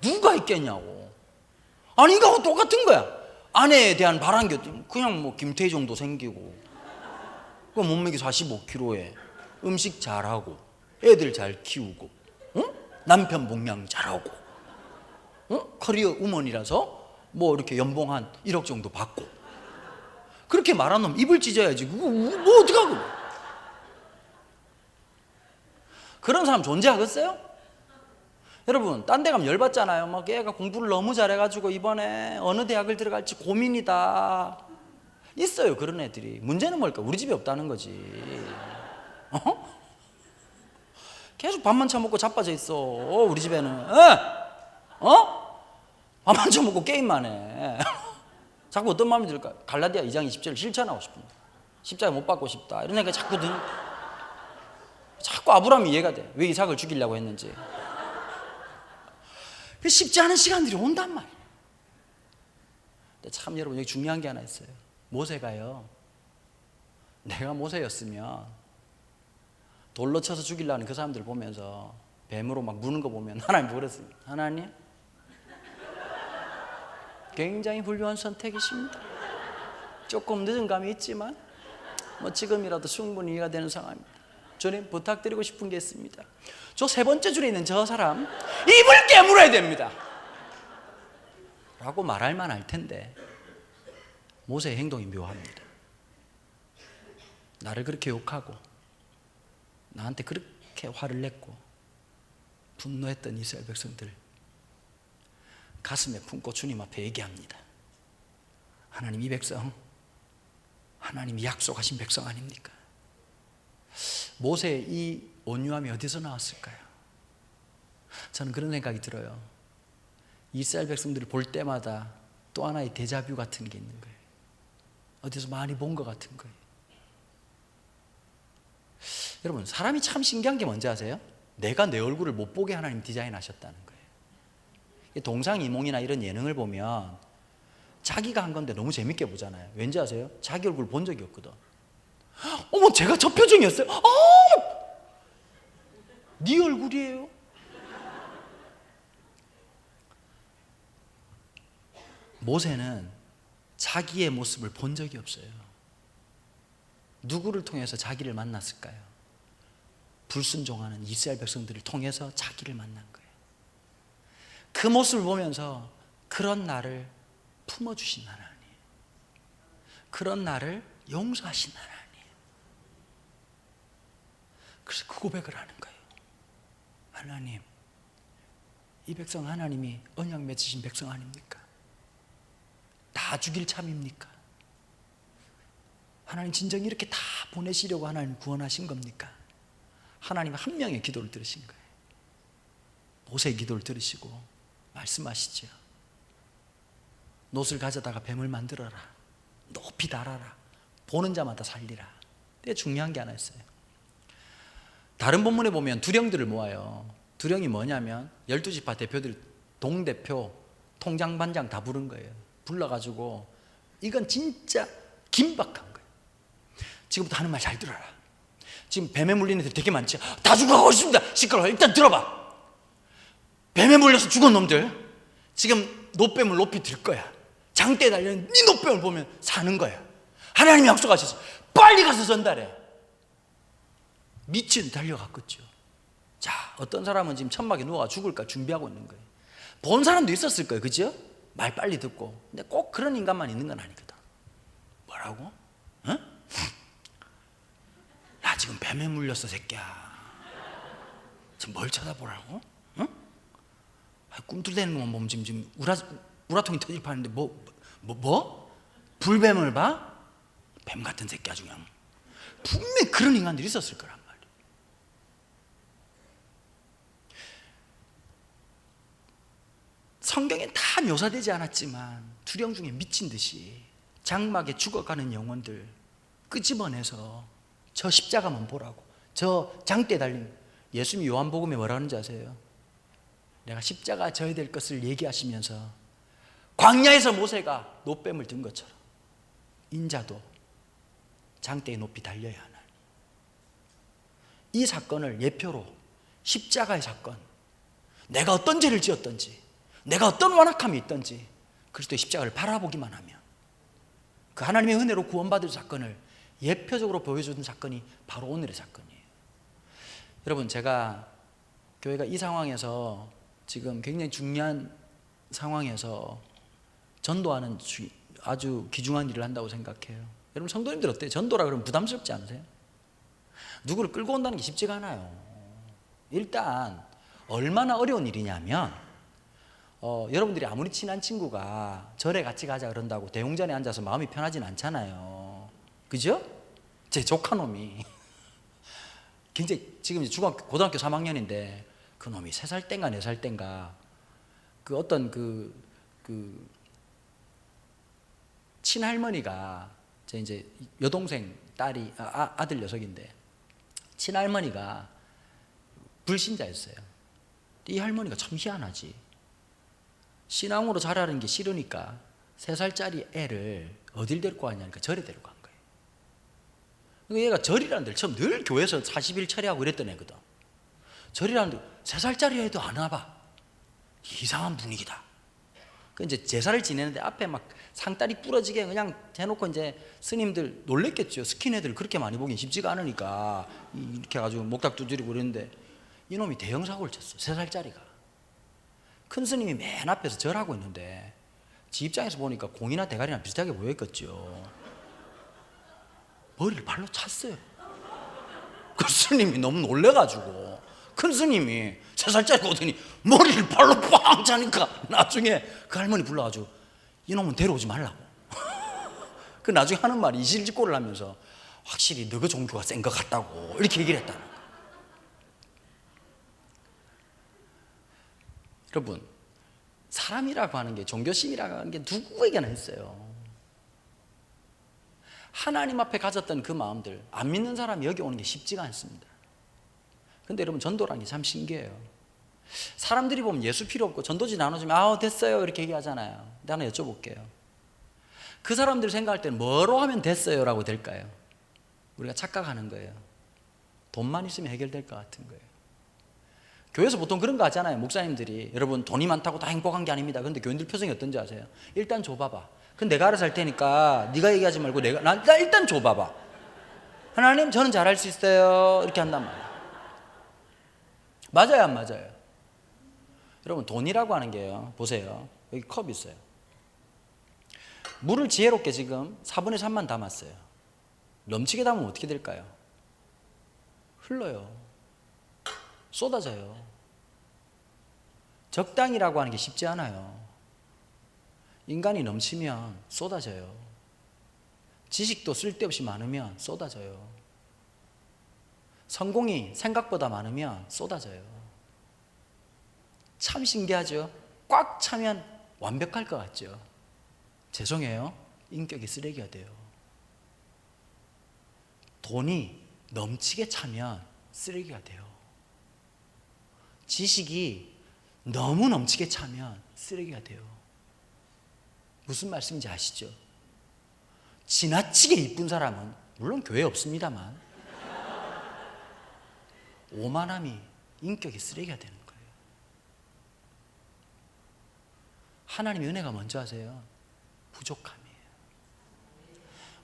누가 있겠냐고. 아니 이거하고 똑같은 거야. 아내에 대한 바람겨 그냥 뭐 김태희 정도 생기고, 그 몸무게 45kg에 음식 잘하고 애들 잘 키우고, 남편 복양 잘하고, 커리어 우먼이라서 뭐 이렇게 연봉 한 1억 정도 받고, 그렇게 말한 놈 입을 찢어야지. 그거 뭐 어떡하고. 그런 사람 존재하겠어요? 여러분 딴 데 가면 열받잖아요. 막 얘가 공부를 너무 잘해가지고 이번에 어느 대학을 들어갈지 고민이다. 있어요 그런 애들이. 문제는 뭘까? 우리 집에 없다는 거지. 계속 밥만 처먹고 자빠져 있어 우리 집에는. 밥만 처먹고 게임만 해. 자꾸 어떤 마음이 들까? 갈라디아 2장 20절을 실천하고 싶은데 십자가 못 받고 싶다 이런 애가 자꾸 자꾸 아브라함이 이해가 돼. 왜 이삭을 죽이려고 했는지. 쉽지 않은 시간들이 온단 말이에요. 근데 참 여러분 여기 중요한 게 하나 있어요. 모세가요, 내가 모세였으면 돌로 쳐서 죽이려는 그 사람들 보면서 뱀으로 막 무는 거 보면 하나님 그랬어요. 하나님 굉장히 훌륭한 선택이십니다. 조금 늦은 감이 있지만 뭐 지금이라도 충분히 이해가 되는 상황입니다. 주님 부탁드리고 싶은 게 있습니다. 저 3번째 줄에 있는 저 사람 입을 깨물어야 됩니다 라고 말할 만할 텐데, 모세의 행동이 묘합니다. 나를 그렇게 욕하고 나한테 그렇게 화를 냈고 분노했던 이스라엘 백성들 가슴에 품고 주님 앞에 얘기합니다. 하나님 이 백성 하나님이 약속하신 백성 아닙니까? 모세의 이 온유함이 어디서 나왔을까요? 저는 그런 생각이 들어요. 이스라엘 백성들을 볼 때마다 또 하나의 데자뷰 같은 게 있는 거예요. 어디서 많이 본 것 같은 거예요. 여러분 사람이 참 신기한 게 뭔지 아세요? 내가 내 얼굴을 못 보게 하나님 디자인하셨다는 거예요. 동상이몽이나 이런 예능을 보면 자기가 한 건데 너무 재밌게 보잖아요. 왠지 아세요? 자기 얼굴 본 적이 없거든. 어머 제가 저 표정이었어요? 네 얼굴이에요? 모세는 자기의 모습을 본 적이 없어요. 누구를 통해서 자기를 만났을까요? 불순종하는 이스라엘 백성들을 통해서 자기를 만난 거예요. 그 모습을 보면서 그런 나를 품어주신 하나님, 그런 나를 용서하신 하나님. 그래서 그 고백을 하는 거예요. 하나님, 이 백성 하나님이 언약 맺으신 백성 아닙니까? 다 죽일 참입니까? 하나님 진정 이렇게 다 보내시려고 하나님 구원하신 겁니까? 하나님 한 명의 기도를 들으신 거예요. 모세의 기도를 들으시고 말씀하시죠. 놋을 가져다가 뱀을 만들어라. 높이 달아라. 보는 자마다 살리라. 되게 중요한 게 하나 있어요. 다른 본문에 보면 두령들을 모아요. 두령이 뭐냐면 12지파 대표들, 동대표, 통장, 반장 다 부른 거예요. 불러가지고 이건 진짜 긴박한 거예요. 지금부터 하는 말 잘 들어라. 지금 뱀에 물린 애들 되게 많지? 다 죽어가고 있습니다. 시끄러워. 일단 들어봐. 뱀에 물려서 죽은 놈들 지금 놋뱀을 높이 들 거야. 장대에 달려있는 네 놋뱀을 보면 사는 거야. 하나님이 약속하셔서 빨리 가서 전달해. 미친 달려갔겠죠. 자, 어떤 사람은 지금 천막에 누워가 죽을까 준비하고 있는 거예요. 본 사람도 있었을 거예요. 그죠? 말 빨리 듣고. 근데 꼭 그런 인간만 있는 건 아니거든. 뭐라고? 어? 나 지금 뱀에 물렸어, 새끼야. 지금 뭘 쳐다보라고? 어? 꿈틀대는 것만 보면 지금 우라통이 터질 판인데 뭐? 불뱀을 봐? 뱀 같은 새끼 아주 그냥. 분명히 그런 인간들이 있었을 거란 말이에요. 성경에 다 묘사되지 않았지만 두령 중에 미친 듯이 장막에 죽어가는 영혼들 끄집어내서 저 십자가만 보라고, 저 장대에 달린, 예수님이 요한복음에 뭐라 하는지 아세요? 내가 십자가 져야 될 것을 얘기하시면서 광야에서 모세가 놋뱀을 든 것처럼 인자도 장대에 높이 달려야 하나니, 이 사건을 예표로 십자가의 사건, 내가 어떤 죄를 지었던지, 내가 어떤 완악함이 있던지 그리스도의 십자가를 바라보기만 하면 그 하나님의 은혜로 구원받을 사건을 예표적으로 보여주는 사건이 바로 오늘의 사건이에요. 여러분, 제가 교회가 이 상황에서 지금 굉장히 중요한 상황에서 전도하는 아주 귀중한 일을 한다고 생각해요. 여러분, 성도님들 어때요? 전도라 그러면 부담스럽지 않으세요? 누구를 끌고 온다는 게 쉽지가 않아요. 일단 얼마나 어려운 일이냐면 여러분들이 아무리 친한 친구가 절에 같이 가자 그런다고 대웅전에 앉아서 마음이 편하진 않잖아요. 그죠? 제 조카놈이 굉장히 지금 고등학교 3학년인데 그 놈이 3살 땐가 4살 땐가 그 어떤 그 친할머니가 제 이제 여동생 딸이 아들 녀석인데 친할머니가 불신자였어요. 이 할머니가 참 희한하지. 신앙으로 자라는 게 싫으니까 3살짜리 애를 어딜 데리고 가냐니까 절에 데리고 간 거예요. 그러니까 얘가 절이라는 데를 처음 늘 교회에서 40일 철회하고 이랬던 애거든. 절이라는 데 3살짜리 애도 안 와봐. 이상한 분위기다. 그 이제 제사를 지내는데 앞에 막 상다리 부러지게 그냥 해놓고 이제 스님들 놀랬겠죠. 스킨헤드를 그렇게 많이 보긴 쉽지가 않으니까 이렇게 가지고 목탁 두드리고 그랬는데 이놈이 대형 사고를 쳤어. 3살짜리가. 큰 스님이 맨 앞에서 절하고 있는데 지 입장에서 보니까 공이나 대가리나 비슷하게 보였겠죠. 머리를 발로 찼어요. 그 스님이 너무 놀래가지고 큰 스님이 3살짜리 오더니 머리를 발로 빵 차니까 나중에 그 할머니 불러가지고 이놈은 데려오지 말라고. 그 나중에 하는 말이 이실직고를 하면서 확실히 너그 종교가 센 것 같다고 이렇게 얘기를 했다는 거예요. 여러분, 사람이라고 하는 게, 종교심이라고 하는 게 누구에게나 있어요. 하나님 앞에 가졌던 그 마음들, 안 믿는 사람이 여기 오는 게 쉽지가 않습니다. 근데 여러분, 전도라는 게 참 신기해요. 사람들이 보면 예수 필요 없고 전도지 나눠주면 됐어요 이렇게 얘기하잖아요. 근데 하나 여쭤볼게요. 그 사람들 생각할 때는 뭐로 하면 됐어요 라고 될까요? 우리가 착각하는 거예요. 돈만 있으면 해결될 것 같은 거예요. 교회에서 보통 그런 거 하잖아요. 목사님들이 여러분 돈이 많다고 다 행복한 게 아닙니다. 그런데 교인들 표정이 어떤지 아세요? 일단 줘봐봐. 그럼 내가 알아서 할 테니까 네가 얘기하지 말고 나 일단 줘봐봐. 하나님 저는 잘할 수 있어요 이렇게 한단 말이에요. 맞아요 안 맞아요? 여러분 돈이라고 하는 게요, 보세요. 여기 컵 있어요. 물을 지혜롭게 지금 4분의 3만 담았어요. 넘치게 담으면 어떻게 될까요? 흘러요. 쏟아져요. 적당이라고 하는 게 쉽지 않아요. 인간이 넘치면 쏟아져요. 지식도 쓸데없이 많으면 쏟아져요. 성공이 생각보다 많으면 쏟아져요. 참 신기하죠? 꽉 차면 완벽할 것 같죠? 죄송해요. 인격이 쓰레기가 돼요. 돈이 넘치게 차면 쓰레기가 돼요. 지식이 너무 넘치게 차면 쓰레기가 돼요. 무슨 말씀인지 아시죠? 지나치게 이쁜 사람은 물론 교회에 없습니다만 오만함이 인격이 쓰레기가 되는 거예요. 하나님의 은혜가 뭔지 아세요? 부족함이에요.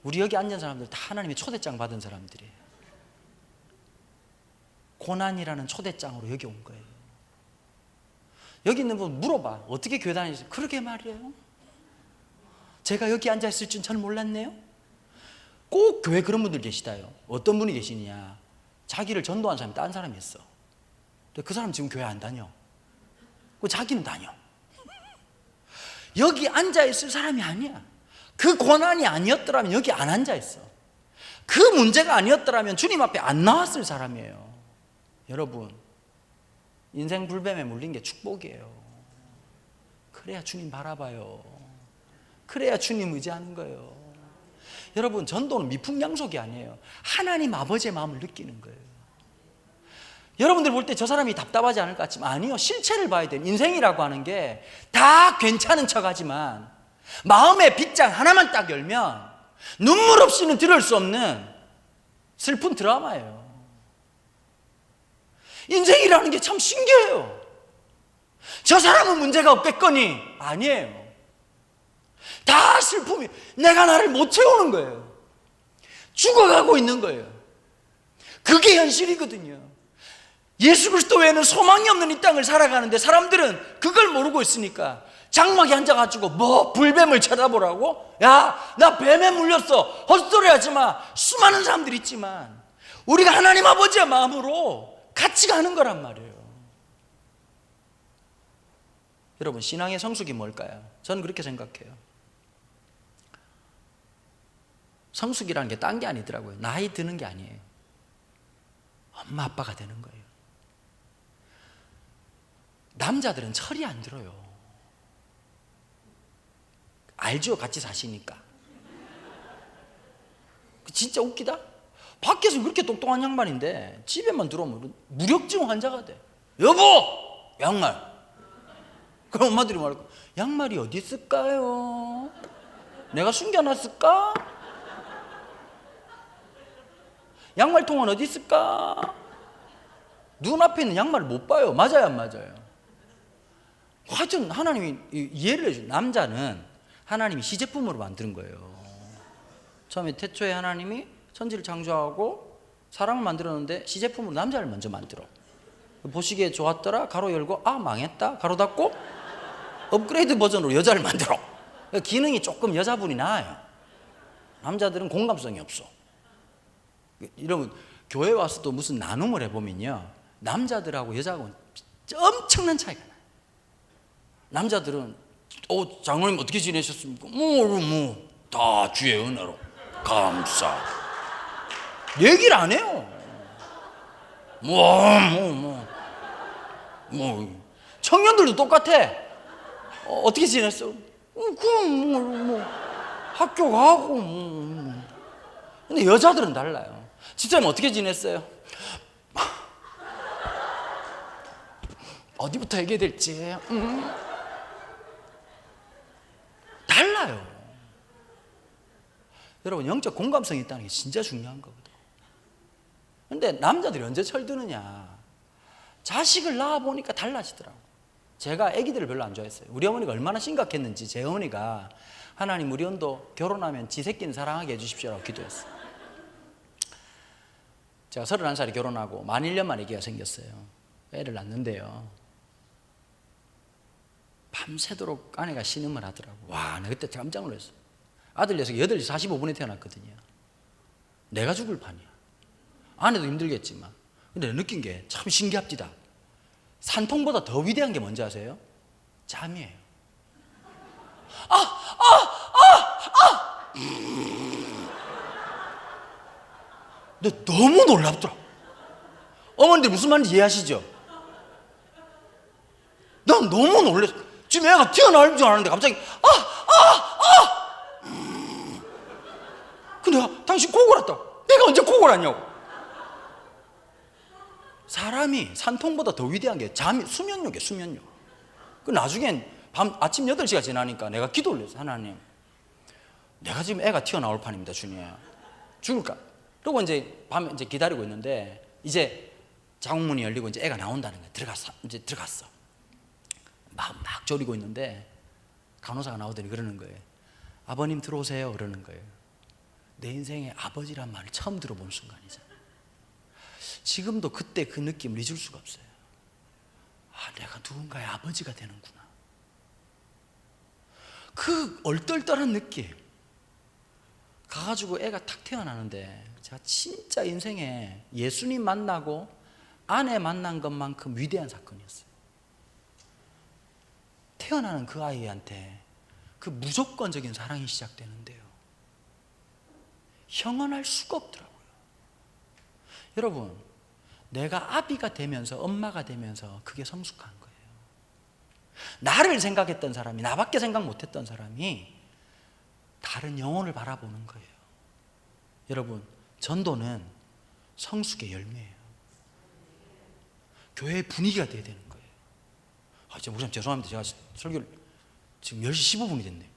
우리 여기 앉은 사람들 다 하나님의 초대장 받은 사람들이에요. 고난이라는 초대장으로 여기 온 거예요. 여기 있는 분 물어봐. 어떻게 교회 다니세요? 그러게 말이에요. 제가 여기 앉아있을 줄 저는 몰랐네요. 꼭 교회 그런 분들 계시다요. 어떤 분이 계시느냐, 자기를 전도한 사람이 딴 사람이 있어. 그 사람 지금 교회 안 다녀. 자기는 다녀. 여기 앉아있을 사람이 아니야. 그 고난이 아니었더라면 여기 안 앉아있어. 그 문제가 아니었더라면 주님 앞에 안 나왔을 사람이에요. 여러분, 인생 불뱀에 물린 게 축복이에요. 그래야 주님 바라봐요. 그래야 주님 의지하는 거예요. 여러분, 전도는 미풍양속이 아니에요. 하나님 아버지의 마음을 느끼는 거예요. 여러분들 볼 때 저 사람이 답답하지 않을 것 같지만 아니요, 실체를 봐야 돼요. 인생이라고 하는 게 다 괜찮은 척하지만 마음의 빗장 하나만 딱 열면 눈물 없이는 들을 수 없는 슬픈 드라마예요. 인생이라는 게 참 신기해요. 저 사람은 문제가 없겠거니 아니에요. 다 슬픔이, 내가 나를 못 채우는 거예요. 죽어가고 있는 거예요. 그게 현실이거든요. 예수 그리스도 외에는 소망이 없는 이 땅을 살아가는데 사람들은 그걸 모르고 있으니까 장막에 앉아가지고 뭐 불뱀을 쳐다보라고? 야, 나 뱀에 물렸어. 헛소리 하지 마. 수많은 사람들이 있지만 우리가 하나님 아버지의 마음으로 같이 가는 거란 말이에요. 여러분, 신앙의 성숙이 뭘까요? 저는 그렇게 생각해요. 성숙이라는 게 딴 게 아니더라고요. 나이 드는 게 아니에요. 엄마 아빠가 되는 거예요. 남자들은 철이 안 들어요. 알죠? 같이 사시니까. 진짜 웃기다? 밖에서 그렇게 똑똑한 양반인데 집에만 들어오면 무력증 환자가 돼. 여보! 양말. 그럼 엄마들이 말하고, 양말이 어디 있을까요? 내가 숨겨놨을까? 양말통은 어디 있을까? 눈앞에 있는 양말을 못 봐요. 맞아요, 안 맞아요? 하여튼 하나님이 이해를 해줘요. 남자는 하나님이 시제품으로 만드는 거예요. 처음에 태초에 하나님이 천지를 창조하고 사람을 만들었는데 시제품으로 남자를 먼저 만들어. 보시기에 좋았더라, 가로 열고, 아 망했다, 가로 닫고, 업그레이드 버전으로 여자를 만들어. 기능이 조금 여자분이 나아요. 남자들은 공감성이 없어. 여러분, 교회 와서도 무슨 나눔을 해보면요, 남자들하고 여자하고는 엄청난 차이가 나요. 남자들은 장로님 어떻게 지내셨습니까? 다 주의 은혜로 감사. 얘기를 안 해요. 청년들도 똑같아. 어떻게 지냈어? 학교 가고 근데 여자들은 달라요. 집사님 어떻게 지냈어요? 어디부터 얘기해야 될지 달라요. 여러분, 영적 공감성이 있다는 게 진짜 중요한 거거든요. 근데 남자들이 언제 철드느냐, 자식을 낳아보니까 달라지더라고. 제가 아기들을 별로 안 좋아했어요. 우리 어머니가 얼마나 심각했는지, 제 어머니가 하나님 우리 언도 결혼하면 지 새끼는 사랑하게 해주십시오라고 기도했어요. 제가 31살에 결혼하고 만 1년 만에 아기가 생겼어요. 애를 낳는데요, 밤새도록 아내가 신음을 하더라고. 와, 내가 그때 깜짝 놀랐어. 아들 녀석이 8시 45분에 태어났거든요. 내가 죽을 판이야. 아내도 힘들겠지만. 근데 내가 느낀 게 참 신기합디다. 산통보다 더 위대한 게 뭔지 아세요? 잠이에요. 근데 너무 놀랍더라. 어머니들 무슨 말인지 이해하시죠? 난 너무 놀랐어. 지금 애가 튀어나올 줄 알았는데 갑자기 근데 내가 당신 코골았다. 내가 언제 코골았냐고. 사람이 산통보다 더 위대한 게 잠이, 수면욕이에요. 수면욕. 그 나중엔 아침 8시가 지나니까 내가 기도 올렸어. 하나님, 내가 지금 애가 튀어나올 판입니다. 주님, 죽을까? 그리고 이제 밤에 이제 기다리고 있는데 이제 자궁문이 열리고 이제 애가 나온다는 거야. 들어갔어. 막 졸이고 있는데 간호사가 나오더니 그러는 거예요. 아버님 들어오세요. 그러는 거예요. 내 인생에 아버지란 말을 처음 들어본 순간이잖아. 지금도 그때 그 느낌을 잊을 수가 없어요. 아, 내가 누군가의 아버지가 되는구나. 그 얼떨떨한 느낌. 가가지고 애가 탁 태어나는데 제가 진짜 인생에 예수님 만나고 아내 만난 것만큼 위대한 사건이었어요. 태어나는 그 아이한테 그 무조건적인 사랑이 시작되는데요, 형언할 수가 없더라고요. 여러분, 내가 아비가 되면서, 엄마가 되면서 그게 성숙한 거예요. 나를 생각했던 사람이, 나밖에 생각 못했던 사람이 다른 영혼을 바라보는 거예요. 여러분, 전도는 성숙의 열매예요. 교회의 분위기가 돼야 되는 거예요. 목사님 죄송합니다. 제가 설교를 지금 10시 15분이 됐네요.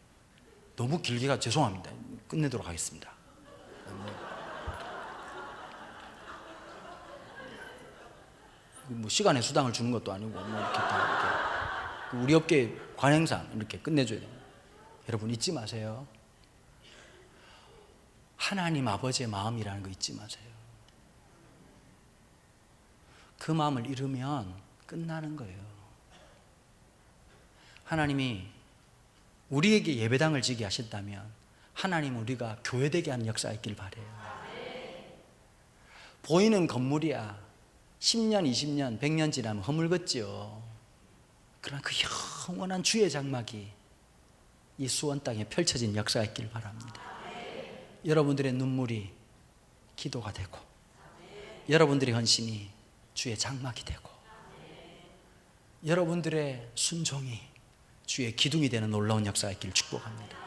너무 길게 가 죄송합니다. 끝내도록 하겠습니다. 뭐 시간에 수당을 주는 것도 아니고 뭐 이렇게 다 이렇게 우리 업계 관행상 이렇게 끝내줘야 돼요. 여러분, 잊지 마세요. 하나님 아버지의 마음이라는 거 잊지 마세요. 그 마음을 잃으면 끝나는 거예요. 하나님이 우리에게 예배당을 지게 하신다면 하나님은 우리가 교회되게 하는 역사가 있길 바라요. 보이는 건물이야 10년, 20년, 100년 지나면 허물겠지요. 그러나 그 영원한 주의 장막이 이 수원 땅에 펼쳐진 역사가 있길 바랍니다. 여러분들의 눈물이 기도가 되고, 여러분들의 헌신이 주의 장막이 되고, 여러분들의 순종이 주의 기둥이 되는 놀라운 역사가 있기를 축복합니다.